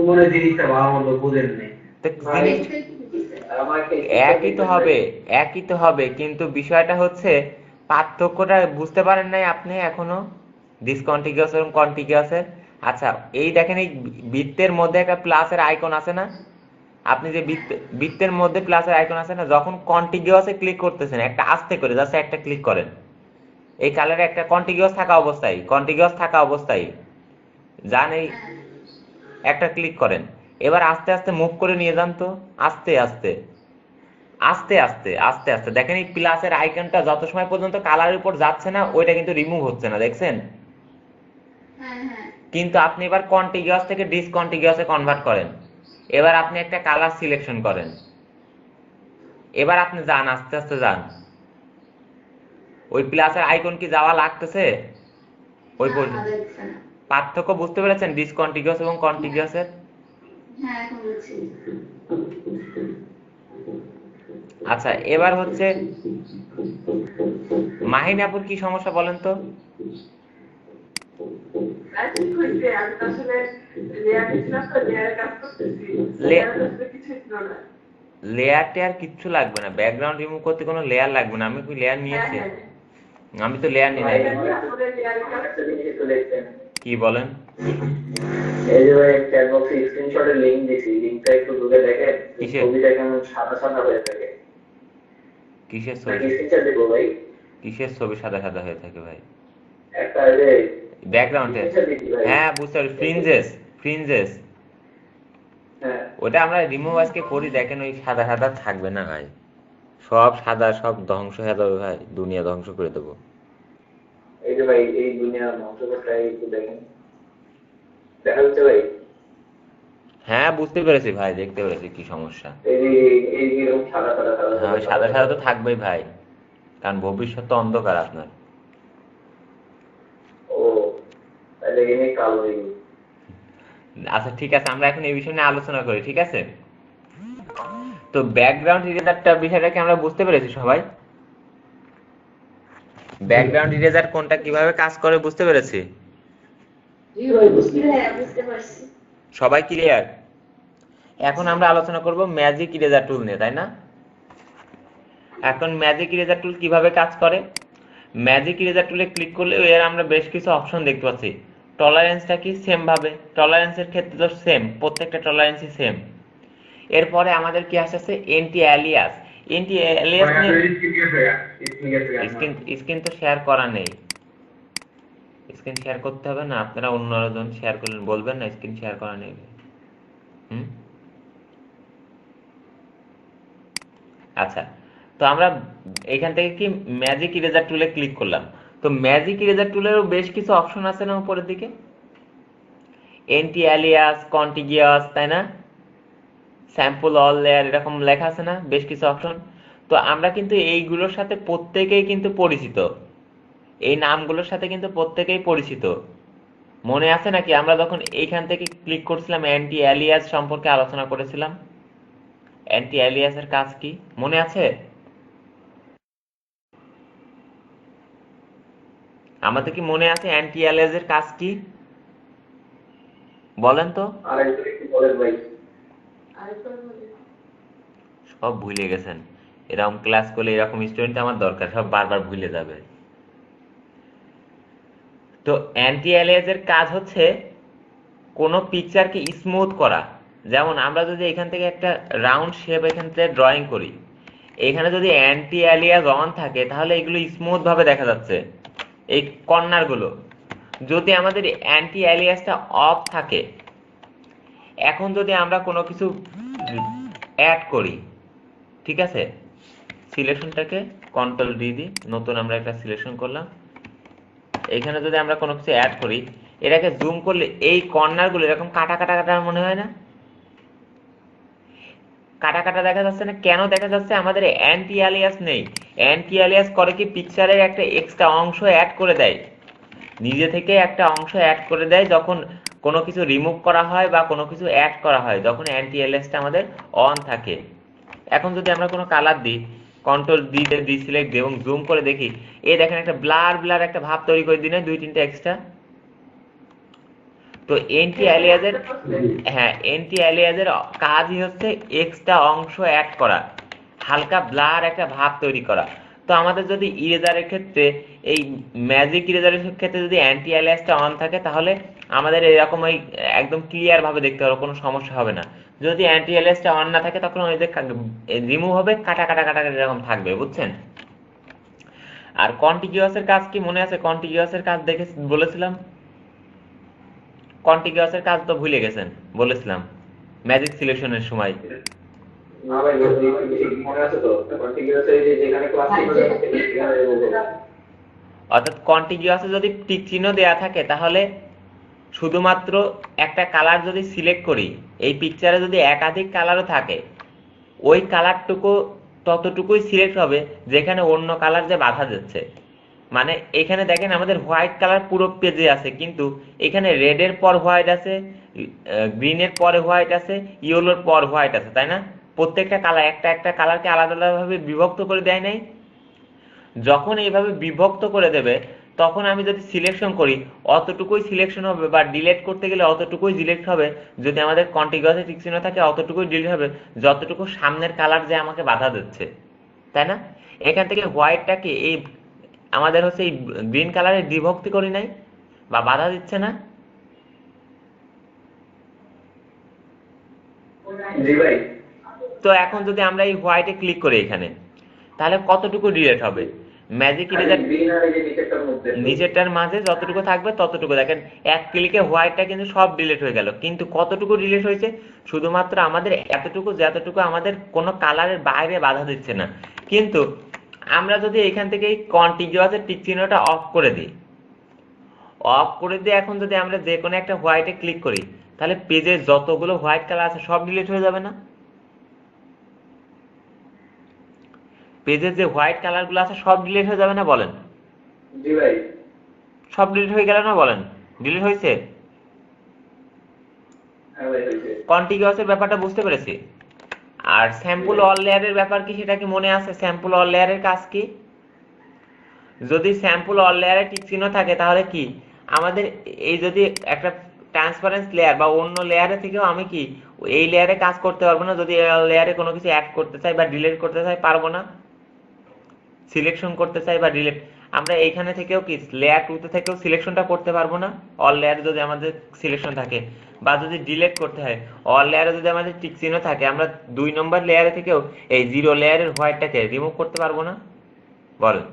মনে জিনিসটা ভালো মতো বুঝেন নেই। একই তো হবে, একই তো হবে, কিন্তু বিষয়টা হচ্ছে পার্থক্যটা বুঝতে পারেন নাই আপনি এখনো ডিসকন্টিনিউয়াস এবং কন্টিনিউয়াসের। আচ্ছা, এই দেখেন এই বৃত্তের মধ্যে একটা প্লাসের আইকন আছে না? আপনি যে বৃত্তের মধ্যে প্লাসের আইকন আছে না, যখন কন্টিনিউয়াসে ক্লিক করতেছেন একটা আস্তে করে জাস্ট একটা ক্লিক করেন, এই কালারে একটা কন্টিনিউয়াস থাকা অবস্থায় যান, এই একটা ক্লিক করেন, এবার আস্তে আস্তে মুভ করে নিয়ে যান তো, আস্তে আস্তে আস্তে আস্তে আস্তে আস্তে দেখেন এই প্লাসের আইকনটা যত সময় পর্যন্ত কালারের উপর যাচ্ছে না ওইটা কিন্তু রিমুভ হচ্ছে না, দেখছেন? কিন্তু আপনি এবার কন্টিনিউয়াস থেকে ডিসকন্টিনিউয়াসে কনভার্ট করেন, এবার আপনি একটা কালার সিলেকশন করেন, এবার আপনি যান, আস্তে আস্তে যান, ওই প্লাসের আইকন কি যাওয়া লাগতেছে ওই পর্যন্ত? পার্থক্য বুঝতে পেরেছেন ডিসকন্টিনিউয়াস এবং কন্টিনিউয়াসের? হ্যাঁ এখন বুঝছি। আচ্ছা, এবার হচ্ছে মাহিন আপুর কি সমস্যা বলেন তো? ঠিক হয়েছে, আমি তো আসলে লেয়ারে ছিলাম তো, লেয়ারে কাজ করতেছি, লেয়ারে আসলে কিছুই ছিল না। লেয়ার টেয়ার কিচ্ছু লাগবে না, ব্যাকগ্রাউন্ড রিমুভ করতে কোনো লেয়ার লাগবে না। আমি কি লেয়ার হ্যাঁ নিয়েছি? হ্যাঁ, আমি তো লেয়ার নিই নাই। তারপরে লেয়ারে কাজ একটা জিনিস একটু দেখছেন, কি বলেন? এই যে ভাই চ্যাট বক্সে স্ক্রিনশটের লিংক দিছি, লিংকটা একটু ঢুকে দেখেন, কিসের? ছবিটা কেমন সাদা সাদা হয়ে থাকে। কিসের নাকি ছবি? স্ক্রিনশট দেবো ভাই? কিসের ছবি সাদা সাদা হয়ে থাকে ভাই? একটা এই যে ব্যাকগ্রাউন্ডে? screenshot দিছি ভাই। হ্যাঁ বুঝতে পারি, ফ্রিঞ্জেস, ফ্রিঞ্জেস। হ্যাঁ, ওটা আমরা রিমুভ আজকে করি, দেখেন ওই সাদা সাদা থাকবে না ভাই, সব সাদা, সব ধ্বংস হয়ে যাবে ভাই, দুনিয়া ধ্বংস করে দেবো। এই যে ভাই এই দুনিয়ার ধ্বংস করতে একটু দেখেন, দেখা যাচ্ছে ভাই? হ্যাঁ বুঝতে পেরেছি ভাই, দেখতে পেরেছি কি সমস্যা। এই যে এরকম সাদা সাদা সাদা হ্যাঁ ওই সাদা সাদা তো থাকবেই ভাই, কারণ ভবিষ্যৎ তো অন্ধকার আপনার। ও, তাহলে এনে কালো হয়ে গেছে। আচ্ছা ঠিক আছে, আমরা এখন এই বিষয় নিয়ে আলোচনা করি, ঠিক আছে? তো ব্যাকগ্রাউন্ড ইরেজারটা বিষয়টা কি আমরা বুঝতে পেরেছি সবাই? ব্যাকগ্রাউন্ড ইরেজার কোনটা কিভাবে কাজ করে বুঝতে পেরেছি? হ্যাঁ বুঝতে পারছি। সবাই ক্লিয়ার? এখন আমরা আলোচনা করব ম্যাজিক ইরেজার টুল নিয়ে, তাই না? এখন ম্যাজিক ইরেজার টুল কিভাবে কাজ করে? ম্যাজিক ইরেজার টুলে ক্লিক করলে এর আমরা বেশ কিছু অপশন দেখতে পাচ্ছি। টলারেন্সটা কি সেম ভাবে, টলারেন্সের ক্ষেত্রে তো সেম, প্রত্যেকটা টলারেন্সই সেম। এরপরে আমাদের কি আসছে anti alias. Anti alias screen তো শেয়ার করা নেই, স্ক্রিন শেয়ার করতে হবে না, আপনারা অন্যজন শেয়ার করলেন, বলবেন না স্ক্রিন শেয়ার করা নেই। আচ্ছা, তো আমরা এখান থেকে কি ম্যাজিক ইরেজার টুলে ক্লিক করলাম। তো ম্যাজিক ইরেজার টুলেরও বেশ কিছু অপশন আছে না উপরের দিকে, এন্টি অ্যালিয়াস, কন্টিগিয়াস, তাই না, স্যাম্পল অল লেয়ার, এরকম লেখা আছে না বেশ কিছু অপশন। তো আমরা কিন্তু এইগুলোর সাথে প্রত্যেকেই কিন্তু পরিচিত, এই নামগুলোর সাথে কিন্তু প্রত্যেকেই পরিচিত। মনে আছে নাকি আমরা যখন এইখান থেকে ক্লিক করছিলাম অ্যান্টি অ্যালিয়াস সম্পর্কে আলোচনা করেছিলাম? অ্যান্টি অ্যালিয়াসের কাজ কি মনে আছে? আমাদের কি মনে আছে অ্যান্টি অ্যালিয়াসের কাজ কি? বলেন তো। আরেকটু একটু বলেন ভাই। আরেকবার বলি। সব ভুলে গেছেন, এরকম ক্লাস করলে এরকম স্টুডেন্ট আমার দরকার, সব বারবার ভুলে যাবে। তো অ্যান্টি অ্যালিয়াসের কাজ হচ্ছে কোনো পিকচারকে স্মুথ করা। যেমন আমরা যদি এখান থেকে একটা রাউন্ড শেপ এখান থেকে ড্রয়িং করি, এখানে যদি অ্যান্টি অ্যালিয়াস অন থাকে তাহলে এগুলো স্মুথ ভাবে দেখা যাচ্ছে, এই কর্নার গুলো। যদি আমাদের অ্যান্টি অ্যালিয়াসটা অফ থাকে, এখন যদি আমরা কোনো কিছু অ্যাড করি, ঠিক আছে, সিলেকশনটাকে কন্ট্রোল ডি দিই, নতুন আমরা একটা সিলেকশন করলাম। এখানে যদি আমরা কোনো কিছু অ্যাড করি, এটাকে জুম করলে এই কর্নারগুলো এরকম কাটা কাটা কাটা মনে হয় না? কাটা কাটা দেখা যাচ্ছে না? কেন দেখা যাচ্ছে? আমাদের অ্যান্টি অ্যালিয়াস নেই। অ্যান্টি অ্যালিয়াস করে কি পিকচারের একটা এক্সট্রা অংশ অ্যাড করে দেয়, নিজে থেকে একটা অংশ অ্যাড করে দেয় যখন কোনো কিছু রিমুভ করা হয় বা কোনো কিছু অ্যাড করা হয়, যখন অ্যান্টি অ্যালিয়াসটা আমাদের অন থাকে। এখন যদি আমরা কোনো কালার দিই, কন্ট্রোল ডি সিলেক্ট দিই এবং জুম করে দেখি, এই দেখেন একটা ব্লার ব্লার একটা ভাব তৈরি করে দিই না, দুই তিনটা এক্সট্রা। তো অ্যান্টি অ্যালিয়াসের, হ্যাঁ অ্যান্টি অ্যালিয়াসের কাজই হচ্ছে এক্সট্রা অংশ অ্যাড করা, হালকা ব্লার একটা ভাব তৈরি করা। তো আমাদের যদি ইরেজারের ক্ষেত্রে, এই ম্যাজিক ইরেজারের ক্ষেত্রে যদি অ্যান্টি অ্যালিয়াসটা অন থাকে, তাহলে আমাদের এরকম ওই একদম ক্লিয়ার ভাবে দেখতে হবে, কোনো সমস্যা হবে না। যদি অ্যান্টি অ্যালিয়াসটা অন না থাকে তখন ওই যে রিমুভ হবে, কাটা কাটা কাটা এরকম থাকবে, বুঝছেন? আর কন্টিগিউয়াসের কাজ কি মনে আছে? কন্টিগিউয়াসের কাজ দেখে বলেছিলাম, কন্টিগিউয়াসের কাজ তো ভুলে গেছেন, বলেছিলাম ম্যাজিক সিলেকশনের সময়। না ভাই, মনে আছে তো, কন্টিনিউয়াস এই যে যেখানে ক্লাস অর্থাৎ কন্টিগিউয়াসে যদি টিক চিহ্ন দেয়া থাকে, তাহলে শুধুমাত্র একটা কালার যদি সিলেক্ট করি, এই পিকচারে যদি একাধিক কালারও থাকে, ওই কালারটুকু ততটুকুই সিলেক্ট হবে যেখানে অন্য কালার যে বাধা যাচ্ছে। মানে এখানে দেখেন আমাদের হোয়াইট কালার পুরো পেজে আছে, কিন্তু এখানে রেডের পর হোয়াইট আছে, গ্রিনের পরে হোয়াইট আছে, ইয়েলোর পর হোয়াইট আছে, তাই না? প্রত্যেকটা কালার একটা একটা কালারকে আলাদা আলাদাভাবে বিভক্ত করে দেয় নাই? যখন এইভাবে বিভক্ত করে দেবে তখন আমি যদি সিলেকশন করি অতটুকুই সিলেকশন হবে, বা ডিলিট করতে গেলে অতটুকুই ডিলিট হবে। যদি আমাদের কন্টিগুয়াসে টিক চিহ্ন থাকে অতটুকুই ডিলিট হবে যতটুকু সামনের কালার যে আমাকে বাধা দিচ্ছে, তাই না? এখান থেকে হোয়াইটটাকে এই আমাদের হচ্ছে এই গ্রিন কালারে বিভক্তি করি নাই, বা বাধা দিচ্ছে না? জি ভাই। তো এখন যদি আমরা এই হোয়াইটে ক্লিক করি এখানে, তাহলে কতটুকু ডিলিট হবে? ম্যাজিক ইরেজার গ্রিন আর এই যে নিচেরটার মধ্যে নিচেরটার মাঝে যতটুকু থাকবে ততটুকু। দেখেন এক ক্লিকে হোয়াইটটা কিন্তু সব ডিলিট হয়ে গেল, কিন্তু কতটুকু ডিলিট হয়েছে? শুধুমাত্র আমাদের এতটুকু, যতটুকু আমাদের কোনো কালারের বাইরে বাধা দিচ্ছে না। কিন্তু আমরা যদি এখান থেকে এই কন্টিগুয়াসের টিক চিহ্নটা অফ করে দিই, এখন যদি আমরা যে কোনো একটা হোয়াইটে ক্লিক করি, তাহলে পেজে যতগুলো হোয়াইট কালার আছে সব ডিলিট হয়ে যাবে না? পেজের যে হোয়াইট কালার গুলো আছে সব ডিলিট হয়ে যাবে না? বলেন। জি ভাই। সব ডিলিট হয়ে গেল না? বলেন। ডিলিট হয়েছে? হ্যাঁ ভাই হয়েছে। কন্টিগুয়াসের ব্যাপারটা বুঝতে পেরেছি। আর স্যাম্পল অল লেয়ারের ব্যাপার কি, সেটা কি মনে আছে? স্যাম্পল অল লেয়ারের কাজ কি? যদি স্যাম্পল অল লেয়ারে টিক চিহ্ন থাকে তাহলে কি আমাদের এই যদি একটা ট্রান্সপারেন্স লেয়ার বা অন্য লেয়ারে থেকেও আমি কি এই লেয়ারে কাজ করতে পারবো না? যদি লেয়ারে কোনো কিছু অ্যাড করতে চাই বা ডিলিট করতে চাই, পারবো না? সিলেকশন করতে চাই বা ডিলিট, আমরা এইখানে থেকেও কি লেয়ার 2 তে থেকেও সিলেকশনটা করতে পারবো না? অল লেয়ারে যদি আমাদের সিলেকশন থাকে, বা যদি ডিলিট করতে হয় অল লেয়ারে যদি আমাদের টিক চিহ্ন থাকে, আমরা 2 নম্বর লেয়ারে থেকেও এই 0 লেয়ারের হোয়াইটটাকে রিমুভ করতে পারবো না? বলেন।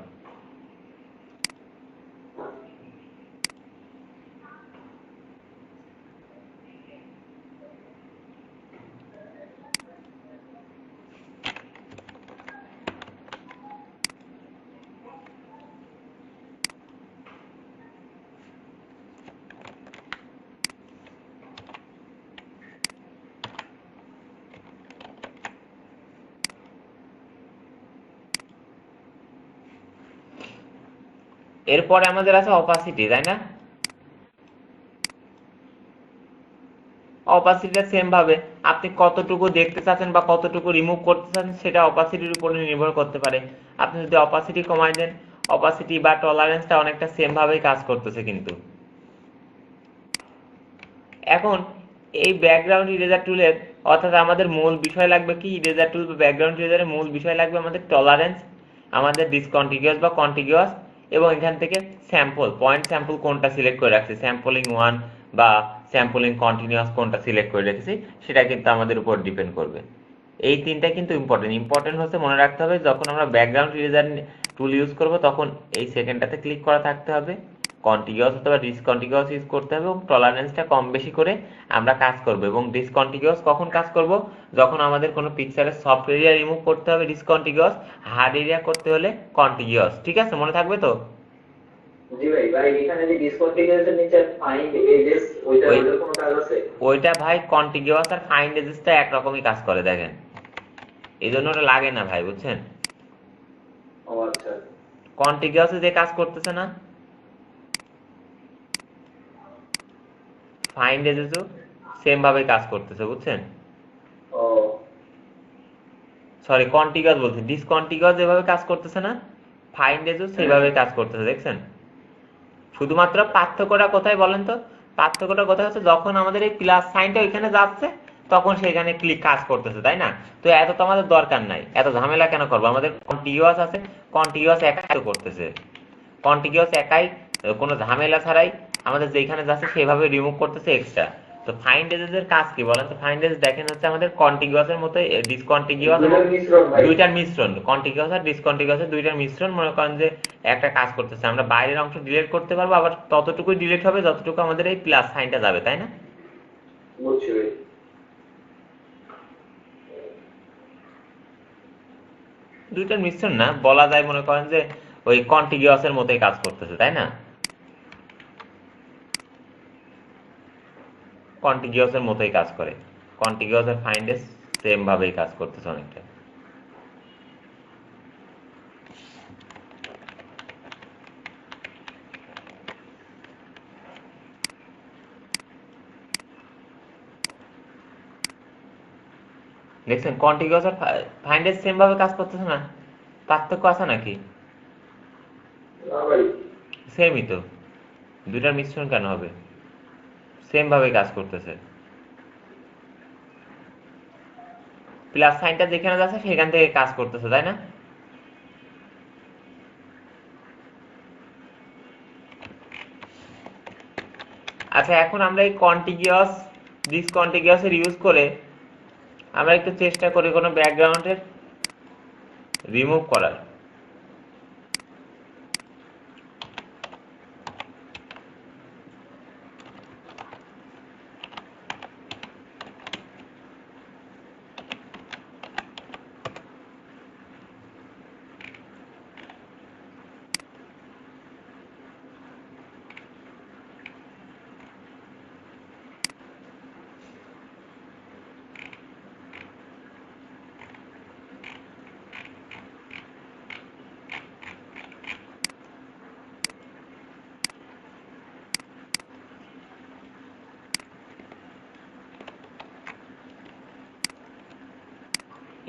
এরপরে আমাদের আছে অপাসিটি, তাই না? অপাসিটিটা সেম ভাবে আপনি কতটুকু দেখতে চাচ্ছেন বা কতটুকু রিমুভ করতে চাচ্ছেন সেটা অপাসিটির উপরে নির্ভর করতে পারে। আপনি যদি অপাসিটি কমাই দেন, অপাসিটি বা টলারেন্সটা অনেকটা সেম ভাবেই কাজ করতেছে। কিন্তু এখন এই ব্যাকগ্রাউন্ড ইরেজার টুলের, অর্থাৎ আমাদের মূল বিষয় লাগবে কি, ইরেজার টুল বা ব্যাকগ্রাউন্ড ইরেজারের মূল বিষয় লাগবে আমাদের টলারেন্স, আমাদের ডিসকন্টিনিউয়াস বা কন্টিনিউয়াস, এবং এখান থেকে স্যাম্পল, পয়েন্ট স্যাম্পল কোনটা সিলেক্ট করে রাখছি, স্যাম্পলিং 1 বা স্যাম্পলিং কন্টিনিউয়াস কোনটা সিলেক্ট করে রেখেছি, সেটা কিন্তু আমাদের উপর ডিপেন্ড করবে। এই তিনটা কিন্তু ইম্পর্টেন্ট হচ্ছে, মনে রাখতে হবে যখন আমরা ব্যাকগ্রাউন্ড ইরেজার টুল ইউজ করব তখন এই সেকেন্ডটাতে ক্লিক করা থাকতে হবে, কন্টিনিউয়াস অথবা ডিসকন্টিনিউয়াস ইউজ করতে হবে, এবং টলারেন্সটা কম বেশি করে আমরা কাজ করব। এবং ডিসকন্টিনিউয়াস কখন কাজ করব? যখন আমাদের কোনো পিকচারের সফট এরিয়া রিমুভ করতে হবে ডিসকন্টিনিউয়াস, হার্ড এরিয়া করতে হলে কন্টিনিউয়াস। ঠিক আছে, মনে থাকবে তো? জি ভাই। ভাই এখানে যে ডিসকন্টিনিউয়াস এর নিচে ফাইন্ড এজেস, ওইটার কোনো কাজ আছে? ওইটা ভাই কন্টিনিউয়াস আর ফাইন্ড এজেসটা একরকমই কাজ করে, দেখেন। এই জন্য ওটা লাগে না ভাই, বুঝছেন? ও আচ্ছা। কন্টিনিউয়াসে যে কাজ করতেছে না, ফাইন্ড এজেসও সেম ভাবে কাজ করতেছে, বুঝছেন? ও সরি, কন্টিনিউয়াস বলছি, ডিসকন্টিনিউয়াস যেভাবে কাজ করতেছে না, ফাইন্ড এজও সেভাবে কাজ করতেছে, দেখছেন? শুধুমাত্র পার্থক্যটা কোথায় বলেন তো? পার্থক্যটা কোথায় হচ্ছে, যখন আমাদের এই প্লাস সাইনটা ওইখানে যাচ্ছে তখন সেখানে ক্লিক কাজ করতেছে, তাই না? তো এত তো আমাদের দরকার নাই, এত ঝামেলা কেন করবো? আমাদের কন্টিনিউয়াস আছে, কন্টিনিউয়াস একাই তো করতেছে, কন্টিনিউয়াস একাই কোনো ঝামেলা ছাড়াই আমাদের যেখানে যাচ্ছে সেভাবে রিমুভ করতেছে এক্সট্রা। তো ফাইন্ড এজেস এর কাজ কি বলেন তো? ফাইন্ড এজেস দেখেন হচ্ছে আমাদের কন্টিনিউয়াস এর মতো ডিসকন্টিনিউয়াস এবং দুইটার মিশ্রণ, কন্টিনিউয়াস আর ডিসকন্টিনিউয়াস এর দুইটার মিশ্রণ। মনে করেন যে একটা কাজ করতেছে, আমরা বাইরের অংশ ডিলিট করতে পারবো, আবার ততটুকুই ডিলিট হবে যতটুকু আমাদের এই প্লাস সাইনটা যাবে, তাই না? বুঝছি ভাই। দুইটার মিশ্রণ না বলা যায়, মনে করেন যে ওই কন্টিনিউয়াস এর মতোই কাজ করতেছে, তাই না? কন্টিনিউয়াস এর মতোই কাজ করে, কন্টিনিউয়াস আর ফাইন্ড এজ সেম ভাবেই কাজ করতেছে অনেকটা। দেখছেন কন্টিনিউয়াস আর ফাইন্ড এজ সেম ভাবে কাজ করতেছে না? পার্থক্য আছে নাকি? না ভাই। সেমই তো, দুইটার মিশ্রণ কেন হবে? সেম ভাবে কাজ করতেছে। প্লাস সাইনটা যেখানে যাচ্ছে সেখান থেকে কাজ করতেছে, তাই না? আচ্ছা, এখন আমরা এই কন্টিগিউয়াস ডিসকন্টিগিউয়াস এর ইউজ করে আমরা একটু চেষ্টা করি কোনো ব্যাকগ্রাউন্ডের রিমুভ করার।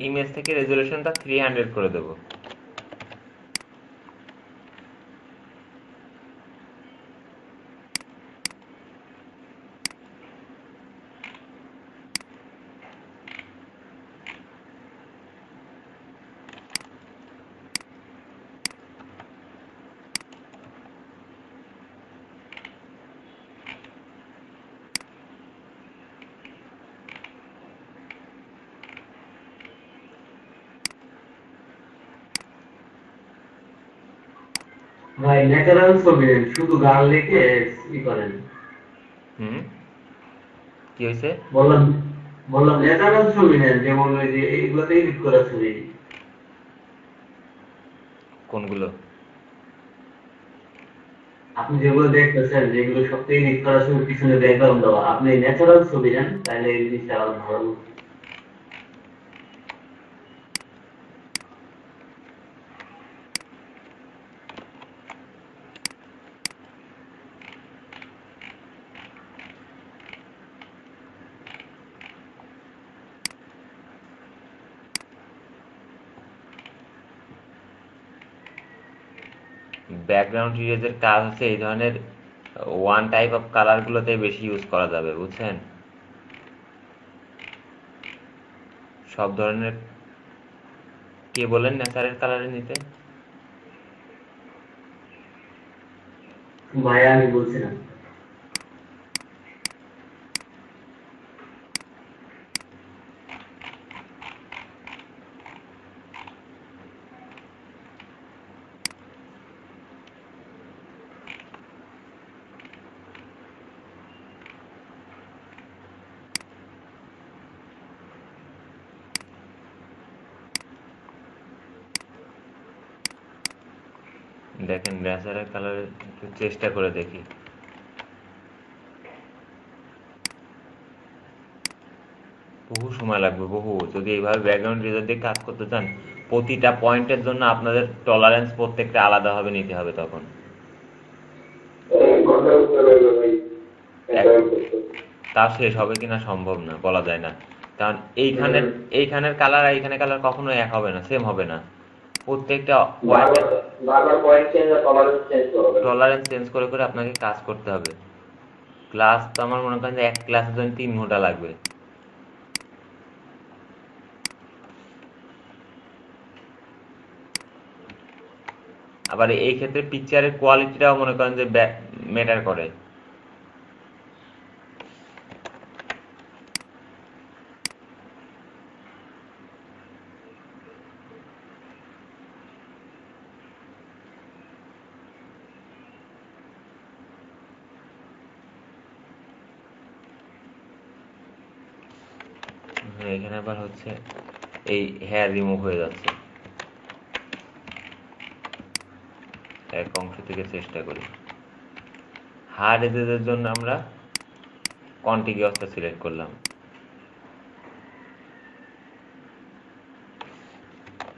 ইমেজ থেকে রেজুলেশনটা 300 করে দেব। ভাই ন্যাচারাল ছবি নেন, শুধু গান লিখে করেন। কি হয়েছে? বললাম বললাম ন্যাচারাল ছবি নেন, যেমন ওই যে এইগুলোতে এডিট করা ছবি। কোনগুলো? আপনি যেগুলো দেখতেছেন, যেগুলো সবথেকে এডিট করা ছবি, পিছনে ব্যাকগ্রাউন্ড দেওয়া, আপনি ন্যাচারাল ছবি নেন, তাহলে এই জিনিসটা আরো ভালো। ব্যাকগ্রাউন্ড ইরেজের কাজ হচ্ছে এই ধরনের ওয়ান টাইপ অফ কালার গুলোতে বেশি ইউজ করা যাবে, বুঝছেন? সব ধরনের। কে বলেন ন্যাচারাল কালারে নিতে? ভাইয়া আমি বলছিলাম। দেখেন ন্যাচারাল কালারে একটু চেষ্টা করে দেখি। বহু সময় লাগবে, বহু। যদি এইভাবে ব্যাকগ্রাউন্ড ইরেজার দিয়ে কাজ করতে চান, প্রতিটা পয়েন্টের জন্য আপনাদের টলারেন্স প্রত্যেকটা আলাদাভাবে নিতে হবে। তখন তা শেষ হবে কিনা সম্ভব না, বলা যায় না। কারণ এইখানের কালার আর এইখানে কালার কখনো এক হবে না, সেম হবে না। প্রত্যেকটা টলারেন্স চেঞ্জ করে করে আপনাকে কাজ করতে হবে। ক্লাস তো আমার মনে করেন যে এক ক্লাসের জন্য 3 ঘন্টা লাগবে। আবার এই ক্ষেত্রে পিকচারের কোয়ালিটিটাও মনে করেন যে ম্যাটার করে। এখানে আবার হচ্ছে এই হেয়ার রিমুভ হয়ে যাচ্ছে। এক অংশ থেকে চেষ্টা করি। হার্ড এজের জন্য আমরা কন্টিগিউয়াসটা সিলেক্ট করলাম।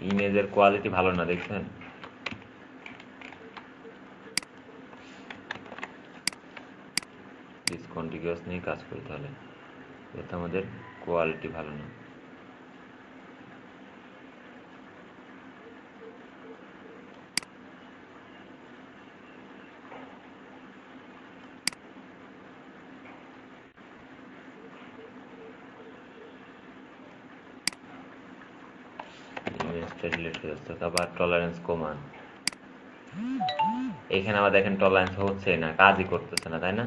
ইমেজের কোয়ালিটি ভালো না, দেখছেন? ডিসকন্টিগিউয়াস নিয়ে কাজ করি তাহলে, যাতে আমাদের কোয়ালিটি ভালো না। টলারেন্সটা ডিলিট হয়ে যাচ্ছে, আবার টলারেন্স কমান। এখানে আবার দেখেন টলারেন্স হচ্ছে না, কাজই করতেছে না, তাই না?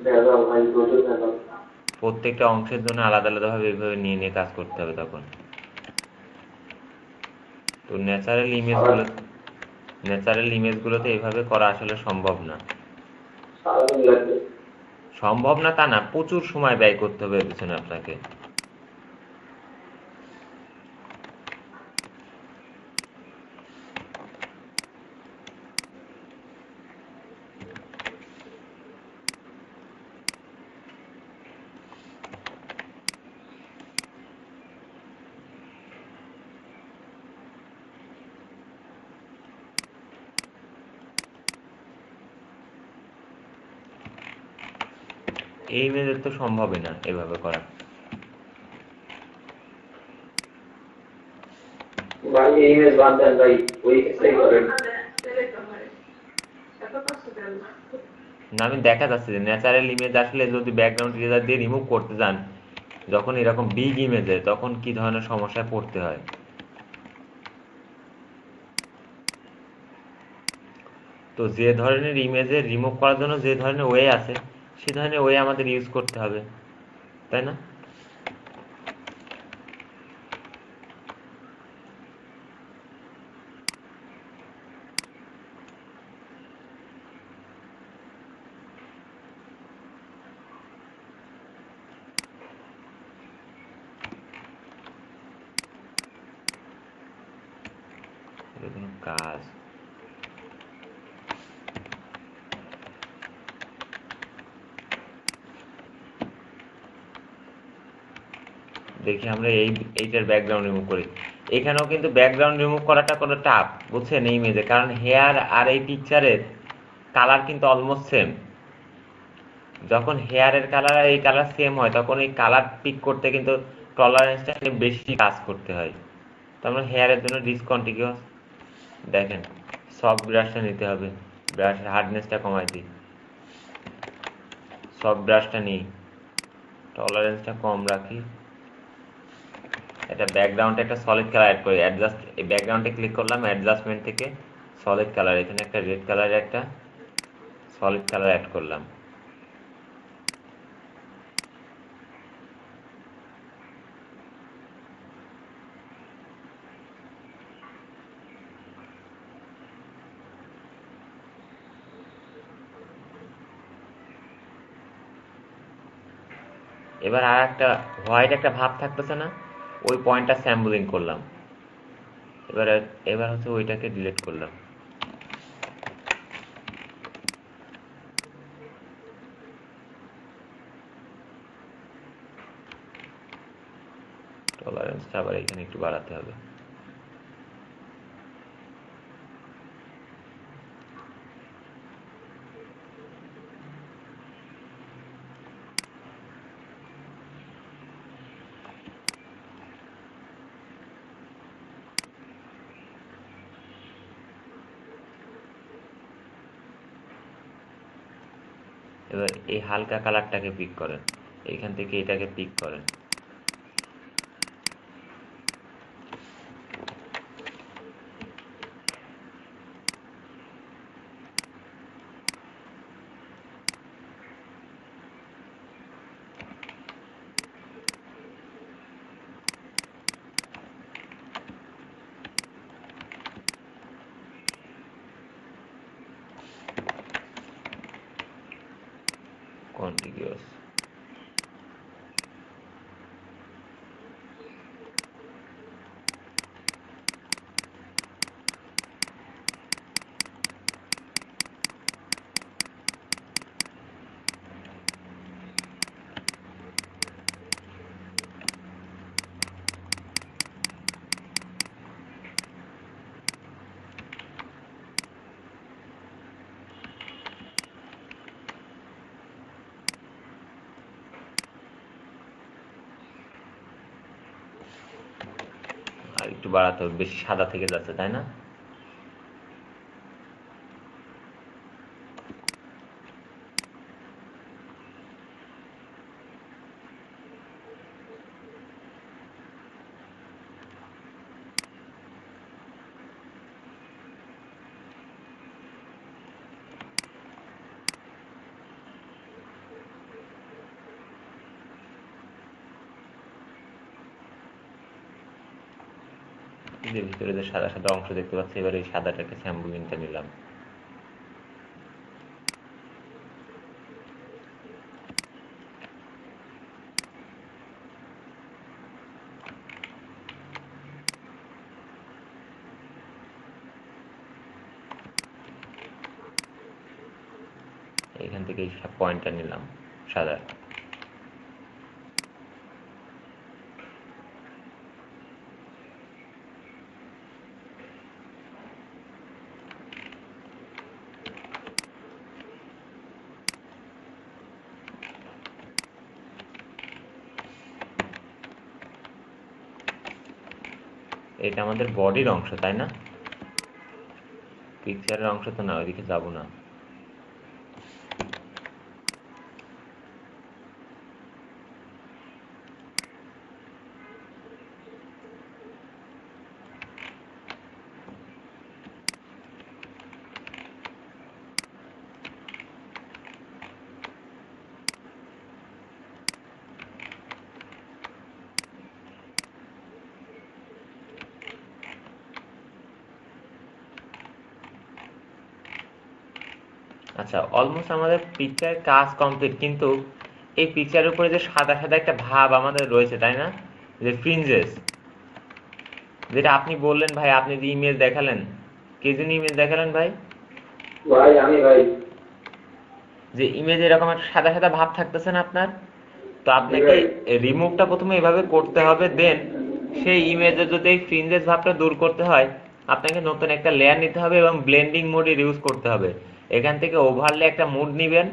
ভেজাল ভাই, প্রচুর ভেজাল। প্রত্যেকটা অংশের জন্য আলাদা আলাদা ভাবে এইভাবে নিয়ে নিয়ে কাজ করতে হবে তখন। তো ন্যাচারাল ইমেজগুলোতে এইভাবে করা আসলে সম্ভব না। সারাদিন লাগবে। সম্ভব না তা না, প্রচুর সময় ব্যয় করতে হবে এর পিছনে আপনাকে। এই ইমেজের তো সম্ভবই না এভাবে করা। ভাই এই ইমেজ বাদ দেন ভাই, ওই ইমেজটাই করেন। এত কষ্ট দেন না। না, আমি দেখা যাচ্ছে যে ন্যাচারাল ইমেজ আসলে যদি ব্যাকগ্রাউন্ড ইরেজার দিয়ে রিমুভ করতে যান, যখন এরকম বিগ ইমেজে, তখন কি ধরনের সমস্যায় পড়তে হয়। তো যে ধরনের ইমেজে রিমুভ করার জন্য যে ধরনের ওয়ে আছে, সে ধরনের ওয়ে আমাদের ইউজ করতে হবে, তাই না? এটা কোনো কাজ। দেখি আমরা এইটার ব্যাকগ্রাউন্ড রিমুভ করি। এখানেও কিন্তু ব্যাকগ্রাউন্ড রিমুভ করাটা কোনো টাফ, বুঝছেন, এই ইমেজে, কারণ হেয়ার আর এই পিকচারের কালার কিন্তু অলমোস্ট সেম। যখন হেয়ারের কালার আর এই কালার সেম হয়, তখন এই কালার পিক করতে কিন্তু টলারেন্সটা বেশি কাজ করতে হয়। তো আমরা হেয়ারের জন্য ডিসকন্টিনিউয়াস, দেখেন, সফট ব্রাশটা নিতে হবে, ব্রাশের হার্ডনেসটা কমাই দিই, সফট ব্রাশটা নিই, টলারেন্সটা কম রাখি, এটা ব্যাকগ্রাউন্ডে একটা সলিড কালার অ্যাড করি, অ্যাডজাস্ট, এই ব্যাকগ্রাউন্ডে ক্লিক করলাম, অ্যাডজাস্টমেন্ট থেকে সলিড কালার, এখানে একটা রেড কালারের একটা সলিড কালার অ্যাড করলাম। এবার আর একটা হোয়াইট একটা ভাব থাকতেছে না, ওই পয়েন্টটা স্যাম্পলিং করলাম। এবার এবার হচ্ছে ওইটাকে ডিলিট করলাম। টলারেন্সটা আবার এখানে একটু বাড়াতে হবে। এবার এই হালকা কালারটাকে পিক করেন, এইখান থেকে এটাকে পিক করেন। কন্টিনিউয়াস, আর একটু বাড়াতে হবে, বেশি সাদা থেকে যাচ্ছে, তাই না? যে ভিতরে যে সাদা সাদা অংশ দেখতে পাচ্ছি, এবার এই সাদাটাকে স্যাম্পলিংটা নিলাম। এখান থেকে এই পয়েন্টটা নিলাম সাদা। এটা আমাদের বডির অংশ, তাই না? পিকচারের অংশ তো না, ওইদিকে যাবো না। আচ্ছা, অলমোস্ট আমাদের পিকচারের কাজ কমপ্লিট, কিন্তু এই পিকচারের উপরে যে সাদা সাদা একটা ভাব আমাদের রয়েছে, তাই না? যে ফ্রিঞ্জেস, যেটা আপনি বললেন ভাই, আপনি যে ইমেজ দেখালেন, কে যেন ইমেজ দেখালেন ভাই? ভাই আমি ভাই। যে ইমেজে এরকম একটা সাদা সাদা ভাব থাকতেছে না আপনার? তো আপনাকে রিমুভটা প্রথমে এভাবে করতে হবে, দেন সেই ইমেজে যদি এই ফ্রিঞ্জেস ভাবটা দূর করতে হয়, আপনাকে নতুন একটা লেয়ার নিতে হবে এবং ব্লেন্ডিং মোড ইউজ করতে হবে। এখান থেকে ওভারলে একটা মুড নিবেন,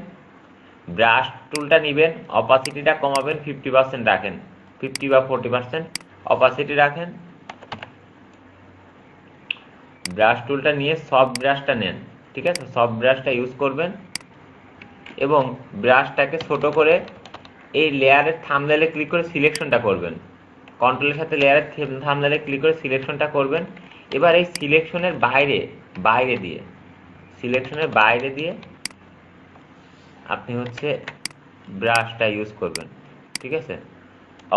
ব্রাশ টুলটা নিবেন, অপাসিটিটা কমাবেন, 50% রাখেন, 50 বা 40% অপাসিটি রাখেন। ব্রাশ টুলটা নিয়ে সফট ব্রাশটা নেন, ঠিক আছে? সফট ব্রাশটা ইউজ করবেন এবং ব্রাশটাকে ছোট করে এই লেয়ারের থাম্বনেলে ক্লিক করে সিলেকশনটা করবেন। কন্ট্রোলের সাথে লেয়ারের থাম্বনেলে ক্লিক করে সিলেকশনটা করবেন। এবার এই সিলেকশনের বাইরে দিয়ে আপনি হচ্ছে ব্রাশটা ইউজ করবেন, ঠিক আছে?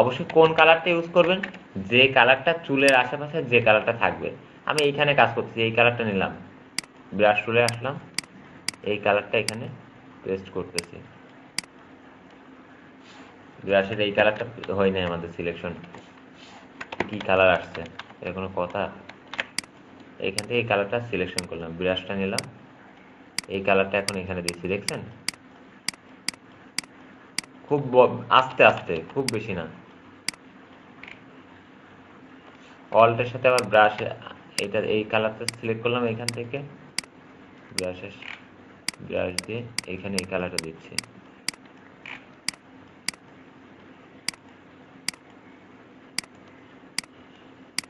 অবশ্যই কোন কালারটা ইউজ করবেন? যে কালারটা চুলের আশেপাশে যে কালারটা থাকবে। আমি এইখানে কাজ করতেছি, এই কালারটা নিলাম, ব্রাশ টুলে আসলাম, এই কালারটা এখানে পেস্ট করতেছি। ব্রাশের এই কালারটা হয় নাই আমাদের সিলেকশন, কি কালার আসছে এর কোনো কথা? এখান থেকে এই কালারটা সিলেকশন করলাম, ব্রাশটা নিলাম, এই কালারটা এখন এখানে দিচ্ছি, দেখছেন? খুব আস্তে আস্তে, খুব বেশি না। অল্টের সাথে আবার ব্রাশ, এটা এই কালারটা সিলেক্ট করলাম, এখান থেকে ব্রাশ দিয়ে এখানে এই কালারটা দিচ্ছি।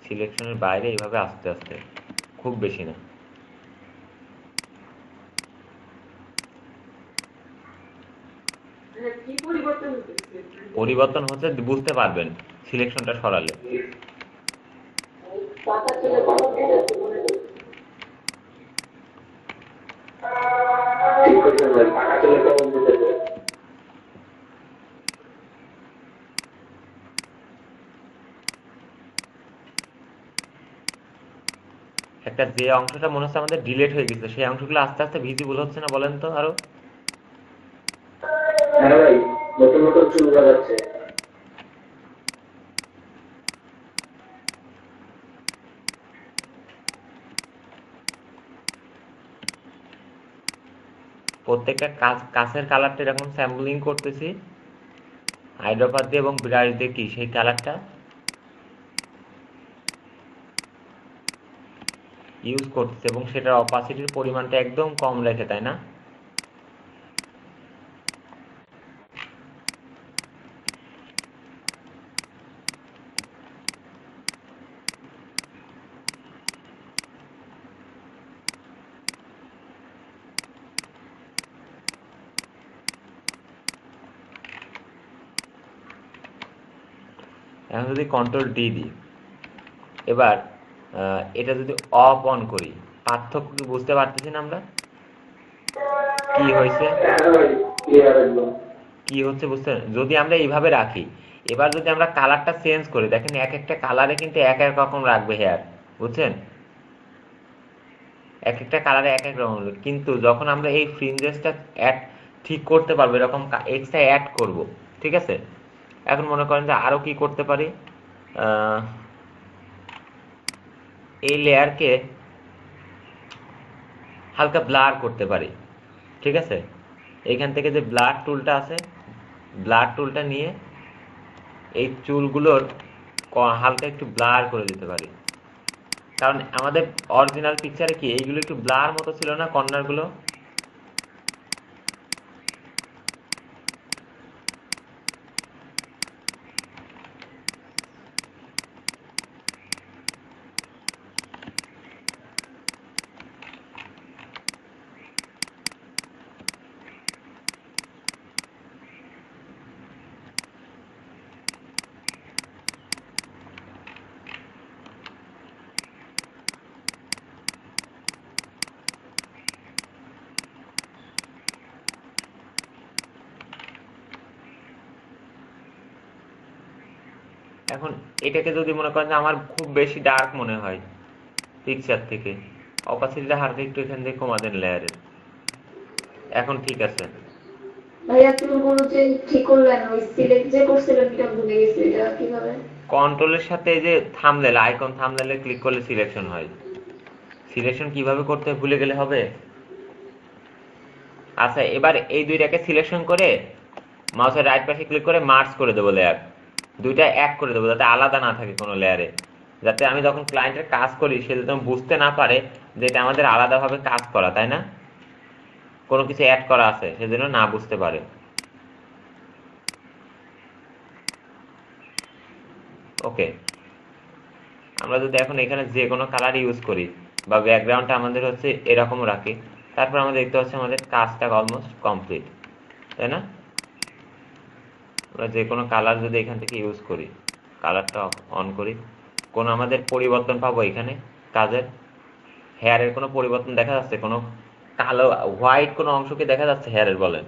সিলেকশনের বাইরে এইভাবে আস্তে আস্তে, খুব বেশি না। কি পরিবর্তন হতেছে? পরিবর্তন হচ্ছে বুঝতে পারবেন সিলেকশনটা সরালে। পাতা চলে কলম দিয়ে যাচ্ছে মনে হচ্ছে। ঠিক করছেন ভাই, পাকা চলে কেমন দিতেছে? একটা যে অংশটা মনে হচ্ছে আমাদের ডিলেট হয়ে গেছে, সেই অংশগুলো আস্তে আস্তে ভিজিবল হচ্ছে না, বলেন তো আরো? হ্যাঁ ভাই, নতুন নতুন চুল গজাচ্ছে। প্রত্যেকটা কাঁচের কালারটা এরকম স্যাম্পলিং করতেছি আইড্রপার দিয়ে এবং ব্রাশ দিয়ে, কি সেই কালারটা ইউজ করতেছে এবং সেটার অপাসিটির পরিমাণটা একদম কম রেখে, তাই না? এখন যদি কন্ট্রোল ডি দিই, এবার এটা যদি অফ অন করি, পার্থক্য কি বুঝতে পারতেছি না আমরা? কি হয়েছে, হ্যাঁ ভাই, ক্লিয়ার একদম। কি হচ্ছে বুঝতে? যদি আমরা এইভাবে রাখি, এবার যদি আমরা কালারটা চেঞ্জ করি, দেখেন এক একটা কালারে কিন্তু এক এক রকম রাখবে হেয়ার, বুঝছেন? এক একটা কালারে এক এক রকম হবে, কিন্তু যখন আমরা এই ফ্রিঞ্জেসটা অ্যাড ঠিক করতে পারবো, এরকম এক্সট্রা অ্যাড করব, ঠিক আছে? এখন মনে করেন যে আরো কি করতে পারি, এই লেয়ারকে হালকা ব্লার করতে পারি, ঠিক আছে? এইখান থেকে যে ব্লার টুলটা আছে, ব্লার টুলটা নিয়ে এই চুলগুলোর হালকা একটু ব্লার করে দিতে পারি, কারণ আমাদের অরিজিনাল পিকচারে কি এইগুলো একটু ব্লার মতো ছিল না, কর্নার গুলো? এখন এটাকে যদি মনে করেন যে আমার খুব বেশি ডার্ক মনে হয় পিকচার থেকে, অপাসিটিটা হালকা একটু এখান থেকে কমা দেন লেয়ারের। এখন ঠিক আছে। ভাইয়া চুলগুলো যে ঠিক করলেন, ওই সিলেক্ট যে করছিলেন এটা ভুলে গেছি, এটা কিভাবে? কন্ট্রোলের সাথে এই যে থাম্বনেল আইকন, থাম্বনেলে ক্লিক করলে সিলেকশন হয়। সিলেকশন কিভাবে করতে হয় ভুলে গেলে হবে? আচ্ছা, এবার এই দুইটাকে সিলেকশন করে মাউসের রাইট পাশে ক্লিক করে মার্জ করে দেবো লেয়ার, দুইটা এক করে দেবো যাতে আলাদা না থাকে কোনো লেয়ারে, যাতে আমি যখন ক্লায়েন্টের কাজ করি সে যাতে বুঝতে না পারে যে এটা আমাদের আলাদাভাবে কাজ করা, তাই না? কোনো কিছু অ্যাড করা আছে সেজন্য না বুঝতে পারে। ওকে, আমরা যদি এখন এখানে যে কোনো কালার ইউজ করি বা ব্যাকগ্রাউন্ডটা আমাদের হচ্ছে এরকম রাখি, তারপর আমরা দেখতে পাচ্ছি আমাদের কাজটা অলমোস্ট কমপ্লিট, তাই না? আমরা যে কোনো কালার যদি এখান থেকে ইউজ করি, কালারটা অন করি, কোনো আমাদের পরিবর্তন পাবো এখানে? কাজের হেয়ারের কোনো পরিবর্তন দেখা যাচ্ছে? কোনো কালো হোয়াইট কোনো অংশ কি দেখা যাচ্ছে হেয়ারের? বলেন,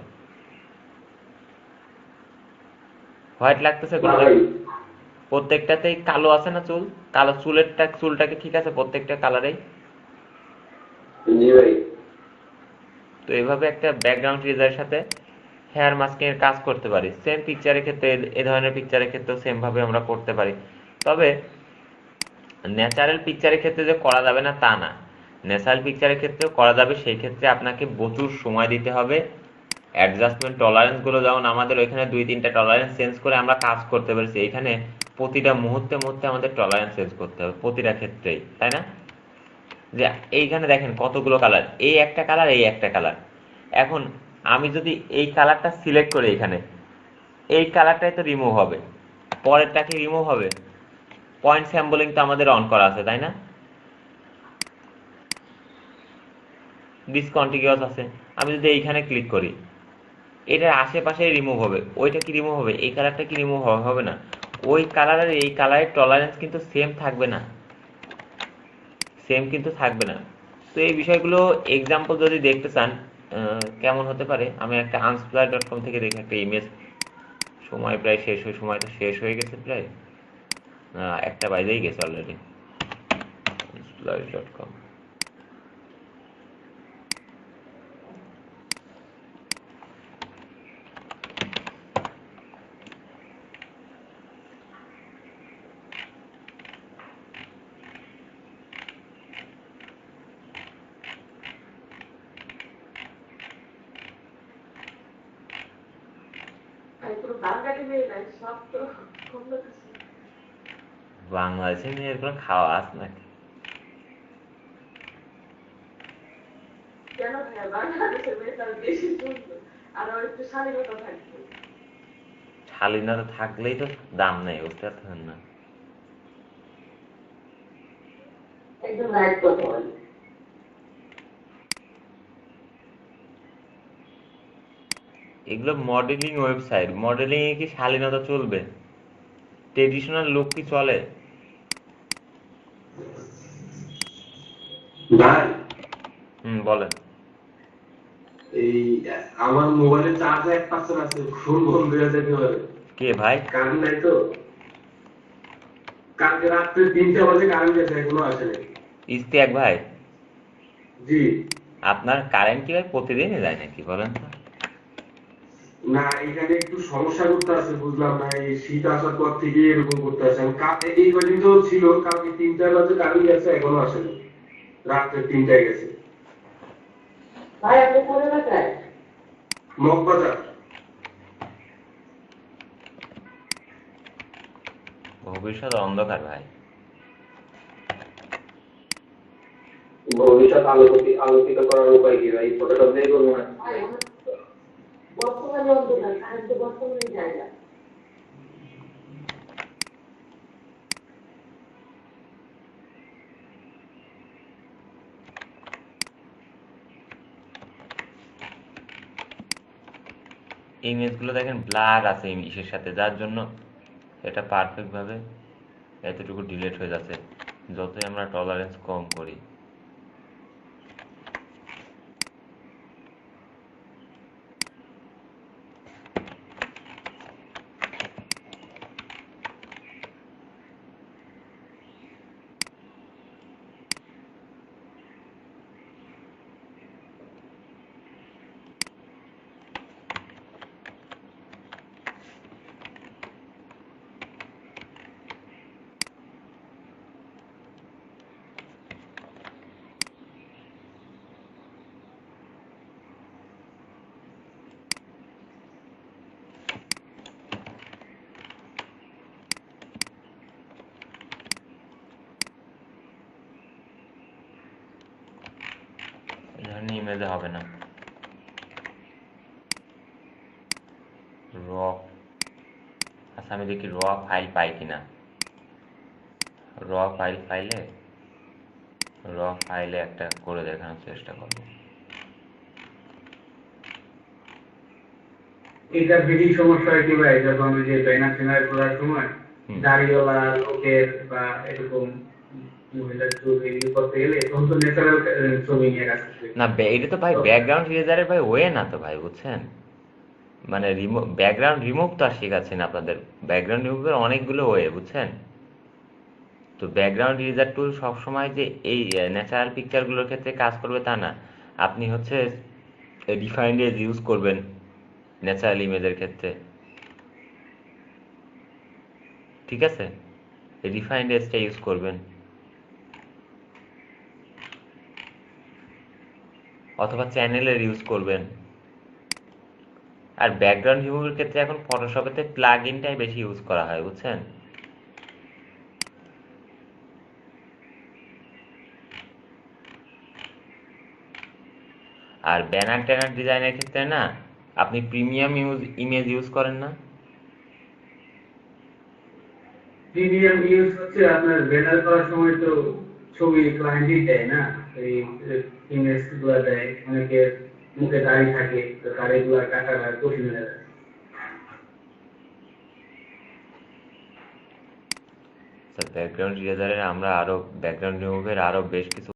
হোয়াইট লাগতেছে কোনো? প্রত্যেকটাতেই কালো আছে না চুল? কালো চুলটাকে ঠিক আছে প্রত্যেকটা কালারেই? জি ভাই। তো এইভাবে একটা ব্যাকগ্রাউন্ড ইরেজারের সাথে হেয়ার মাস্কিং এর কাজ করতে পারি। সেম পিকচারের ক্ষেত্রে, এই ধরনের পিকচারের ক্ষেত্রেও সেম ভাবে আমরা করতে পারি। তবে ন্যাচারাল পিকচারের ক্ষেত্রে যে করা যাবে না তা না, ন্যাচারাল পিকচারের ক্ষেত্রেও করা যাবে। সেই ক্ষেত্রে আপনাকে প্রচুর সময় দিতে হবে। অ্যাডজাস্টমেন্ট টলারেন্স গুলো যেমন আমাদের ওইখানে 2-3টা টলারেন্স চেঞ্জ করে আমরা কাজ করতে পারছি, এখানে প্রতিটা মুহূর্তে মুহূর্তে আমাদের টলারেন্স চেঞ্জ করতে হবে প্রতিটা ক্ষেত্রেই, তাই না? যে এইখানে দেখেন কতগুলো কালার, এই একটা কালার, এই একটা কালার। এখন আমি যদি এই কালারটা সিলেক্ট করি, এখানে এই কালারটাই তো রিমুভ হবে, পরেরটা কি রিমুভ হবে? পয়েন্ট স্যাম্পলিং তো আমাদের অন করা আছে, তাই না? ডিসকন্টিনিউয়াস আছে। আমি যদি এইখানে ক্লিক করি, এটার আশেপাশে রিমুভ হবে, ওইটা কি রিমুভ হবে? এই কালারটা কি রিমুভ হবে না? ওই কালারের এই কালারের টলারেন্স কিন্তু সেম থাকবে না, সেম কিন্তু থাকবে না। তো এই বিষয়গুলো এক্সাম্পল যদি দেখতে চান কেমন হতে পারে, আমি একটা unsplash.com থেকে দেখে একটা ইমেজ, সময় প্রায় শেষ হয়ে, সময় তো শেষ হয়ে গেছে প্রায়, একটা বাজেই গেছে অলরেডি। unsplash.com আর কোনো বাঙালি মেয়ে নাই, সব তো অন্য কিছু। বাংলাদেশে মেয়ের কোনো খাওয়া আছে নাকি? কেন ভাইয়া, বাংলাদেশের মেয়ে তার বেশি সুন্দর, আর ওর একটু শালীনতা থাকবে। শালীনতা থাকলেই তো দাম নেই, বুঝতে পারছেন না? একদম রাইট কথা বলে। এগুলো মডেলিং ওয়েবসাইট, মডেলিং এ কি শালীনতা চলবে? ট্রেডিশনাল লুক কি চলে? ভাই বলেন। এই আমার মোবাইলে চার্জ 1% আছে, ফোন বন্ধ হয়ে যেতে পারে। কে ভাই? কারেন্ট নাই তো। কালকে রাত্রে 3টা বাজে কারেন্ট গেছে এখনো আসে নাই। ইস্তিয়াক ভাই, জি আপনার কারেন্ট কি ভাই প্রতিদিনই যায় নাকি বলেন তো? না, এখানে একটু সমস্যা করতে আছে, বুঝলাম না, এই শীত আসার পর থেকে এরকম করতে আছে। এই কদিন তো ছিল, কালকে 3টা বাজে কারেন্ট গেছে এখনো আসে নাই, রাত্রে 3টায় গেছে। ভাই আপনি কোন এলাকায়? মগবাজার। ভবিষ্যৎ অন্ধকার ভাই। ভবিষ্যৎ আলোকিত করার উপায় কি ভাই? ফটোশপ দিয়ে করবো না? ভাই বর্তমানে অন্ধকার, কারেন্ট তো বর্তমানে যায় না। ইমেজগুলো দেখেন ব্লার আছে ইমেজের সাথে, যার জন্য এটা পারফেক্ট ভাবে এতটুকু ডিলিট হয়ে যাচ্ছে যতই আমরা টলারেন্স কম করি। এই ধরনের ইমেজে হবে না। র, আচ্ছা আমি দেখি র ফাইল পাই কিনা। র ফাইলে একটা করে দেখানোর চেষ্টা করবো। এটা বেশি সমস্যা হয় কি ভাই, যখন ওই যে ব্যানার ট্যানার করার সময় দাড়িওয়ালা লোকের বা এরকম মহিলার ছবি এগুলো করতে গেলে তখন তো ন্যাচারাল ছবি নিয়ে কাজ করতে হয়। না এটা তো ভাই ব্যাকগ্রাউন্ড ইরেজারের ভাই ওয়ে না তো ভাই, বুঝছেন? মানে ব্যাকগ্রাউন্ড রিমুভ তো আর শেখাচ্ছি না আপনাদের, ব্যাকগ্রাউন্ড রিমুভের অনেকগুলো ওয়ে, বুঝছেন? তো ব্যাকগ্রাউন্ড ইরেজার টুল সবসময় যে এই ন্যাচারাল পিকচারগুলোর ক্ষেত্রে কাজ করবে তা না। আপনি হচ্ছে রিফাইন্ড এজ ইউজ করবেন ন্যাচারাল ইমেজের ক্ষেত্রে, ঠিক আছে? রিফাইন্ড এজটা ইউজ করবেন, অথবা চ্যানেলের ইউজ করবেন। আর ব্যাকগ্রাউন্ড রিমুভের ক্ষেত্রে এখন ফটোশপেতে প্লাগ ইনটাই বেশি ইউজ করা হয়, বুঝছেন? আর ব্যানার ট্যানার ডিজাইনের ক্ষেত্রে না আপনি প্রিমিয়াম ইমেজ ইউজ করেন না? প্রিমিয়াম ইউজ হচ্ছে আপনার ব্যানার করার সময় তো ছবি ক্লায়েন্টই দেয় না, এই ইমেজ গুলা দেয়, অনেকের মুখে দাড়ি থাকে, তো দাড়িগুলা কাটা কঠিন হয়ে যায়। ব্যাকগ্রাউন্ড ইরেজারের আমরা আরো ব্যাকগ্রাউন্ড রিমুভের আরো বেশ কিছু